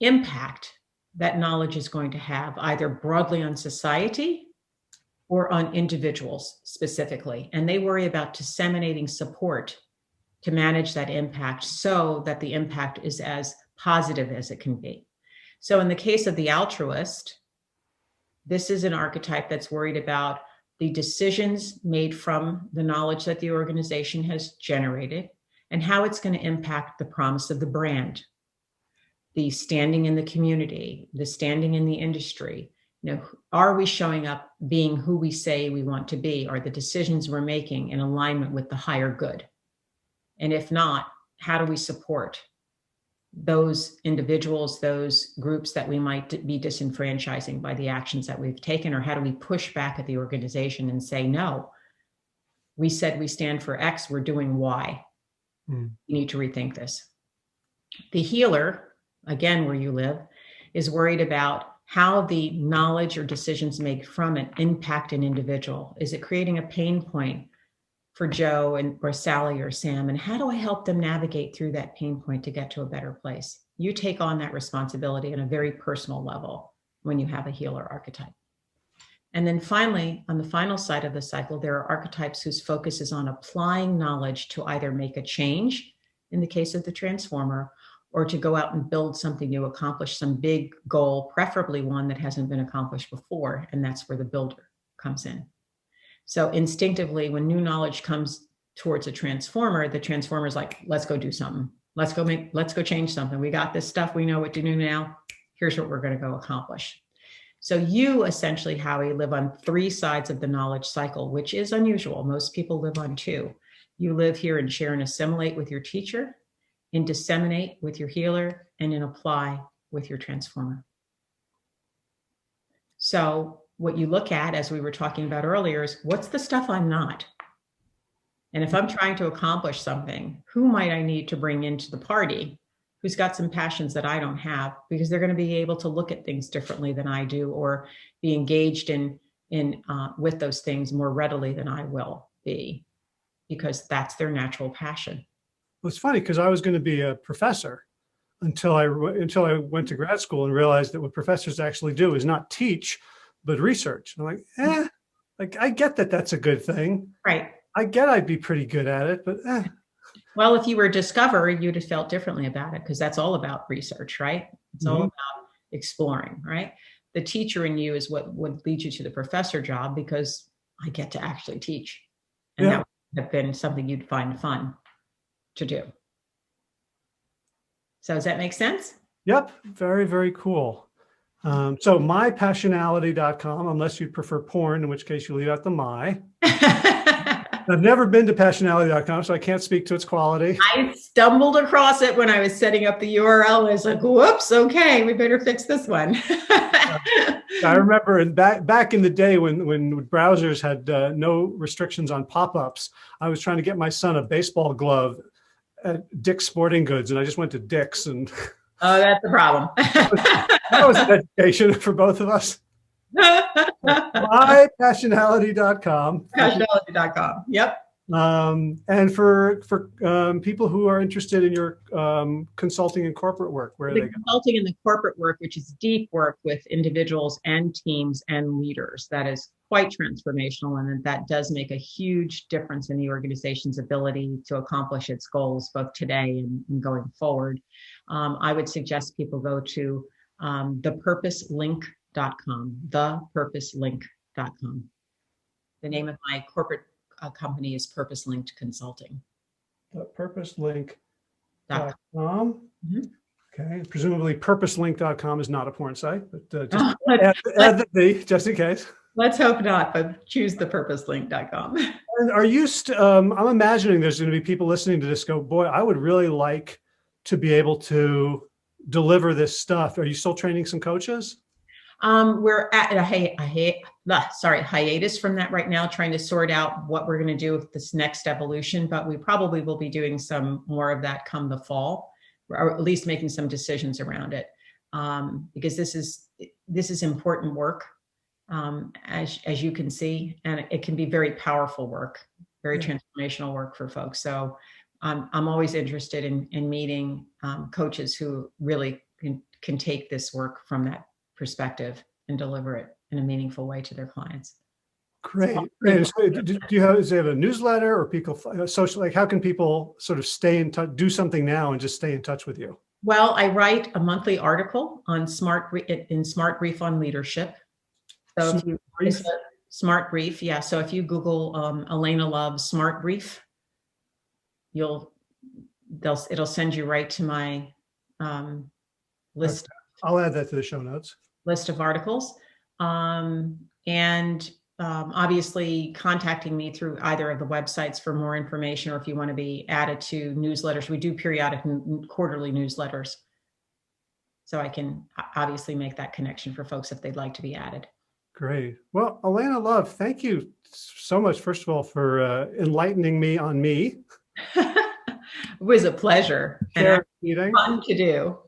impact that knowledge is going to have, either broadly on society or on individuals specifically. And they worry about disseminating support to manage that impact so that the impact is as positive as it can be. So in the case of the altruist, this is an archetype that's worried about the decisions made from the knowledge that the organization has generated and how it's going to impact the promise of the brand, the standing in the community, the standing in the industry. Are we showing up being who we say we want to be? Are the decisions we're making in alignment with the higher good? And if not, how do we support those individuals, those groups that we might be disenfranchising by the actions that we've taken? Or how do we push back at the organization and say, no, we said we stand for X, we're doing Y. You need to rethink this. The healer, again, where you live, is worried about how the knowledge or decisions made from it impact an individual. Is it creating a pain point for Joe or Sally or Sam? And how do I help them navigate through that pain point to get to a better place? You take on that responsibility on a very personal level when you have a healer archetype. And then finally, on the final side of the cycle, there are archetypes whose focus is on applying knowledge to either make a change, in the case of the transformer, or to go out and build something new, accomplish some big goal, preferably one that hasn't been accomplished before. And that's where the builder comes in. So instinctively, when new knowledge comes towards a transformer, the transformer is like, let's go do something. Let's go change something. We got this stuff. We know what to do now. Here's what we're going to go accomplish. So you essentially, Howie, live on 3 sides of the knowledge cycle, which is unusual. Most people live on 2. You live here in share and assimilate with your teacher, in disseminate with your healer, and in apply with your transformer. So what you look at, as we were talking about earlier, is what's the stuff I'm not? And if I'm trying to accomplish something, who might I need to bring into the party who's got some passions that I don't have, because they're going to be able to look at things differently than I do, or be engaged in with those things more readily than I will be, because that's their natural passion. Well, it's funny because I was going to be a professor until I went to grad school and realized that what professors actually do is not teach, but research. And I'm like, like I get that that's a good thing. Right. I get I'd be pretty good at it, but Well, if you were a discoverer, you'd have felt differently about it, because that's all about research, right? It's all about exploring, right? The teacher in you is what would lead you to the professor job, because I get to actually teach. And that would have been something you'd find fun to do. So does that make sense? Yep. Very, very cool. So mypassionality.com, unless you prefer porn, in which case you leave out the my. I've never been to passionality.com, so I can't speak to its quality. I stumbled across it when I was setting up the URL. I was like, whoops, okay, we better fix this one. I remember back in the day when browsers had no restrictions on pop-ups, I was trying to get my son a baseball glove at Dick's Sporting Goods, and I just went to Dick's. And oh, that's the problem. that was an education for both of us. mypassionality.com. Passionality.com. Yep. And for people who are interested in your consulting and corporate work, where are they go? Consulting and the corporate work, which is deep work with individuals and teams and leaders, that is quite transformational, and that does make a huge difference in the organization's ability to accomplish its goals, both today and going forward. I would suggest people go to thepurposelink.com, thepurposelink.com. The name of my corporate company is Purpose Linked Consulting. Purposelink.com. Okay. Presumably purposelink.com is not a porn site, but just add the B just in case. Let's hope not, but choose the purposelink.com. And are you, I'm imagining there's going to be people listening to this go, boy, I would really like to be able to deliver this stuff. Are you still training some coaches? We're at a hiatus from that right now, trying to sort out what we're going to do with this next evolution, but we probably will be doing some more of that come the fall, or at least making some decisions around it, because this is important work, as you can see, and it can be very powerful work, very transformational work for folks. So I'm always interested in meeting coaches who really can take this work from that perspective and deliver it in a meaningful way to their clients. Great. Great. So do you have a newsletter or people social, like how can people sort of stay in touch, do something now and just stay in touch with you? Well, I write a monthly article on Smart Brief on leadership. So Smart if you Brief? it's a Smart Brief, yeah. So if you Google Alaina Love Smart Brief, it'll send you right to my list Okay. I'll add that to the show notes. list of articles. And obviously contacting me through either of the websites for more information, or if you want to be added to newsletters. We do periodic quarterly newsletters. So I can obviously make that connection for folks if they'd like to be added. Great. Well, Alaina Love, thank you so much, first of all, for enlightening me on me. It was a pleasure and fun to do.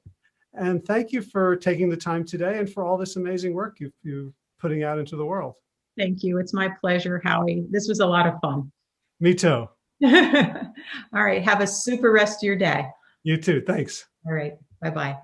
And thank you for taking the time today and for all this amazing work you're putting out into the world. Thank you. It's my pleasure, Howie. This was a lot of fun. Me too. All right. Have a super rest of your day. You too. Thanks. All right. Bye-bye.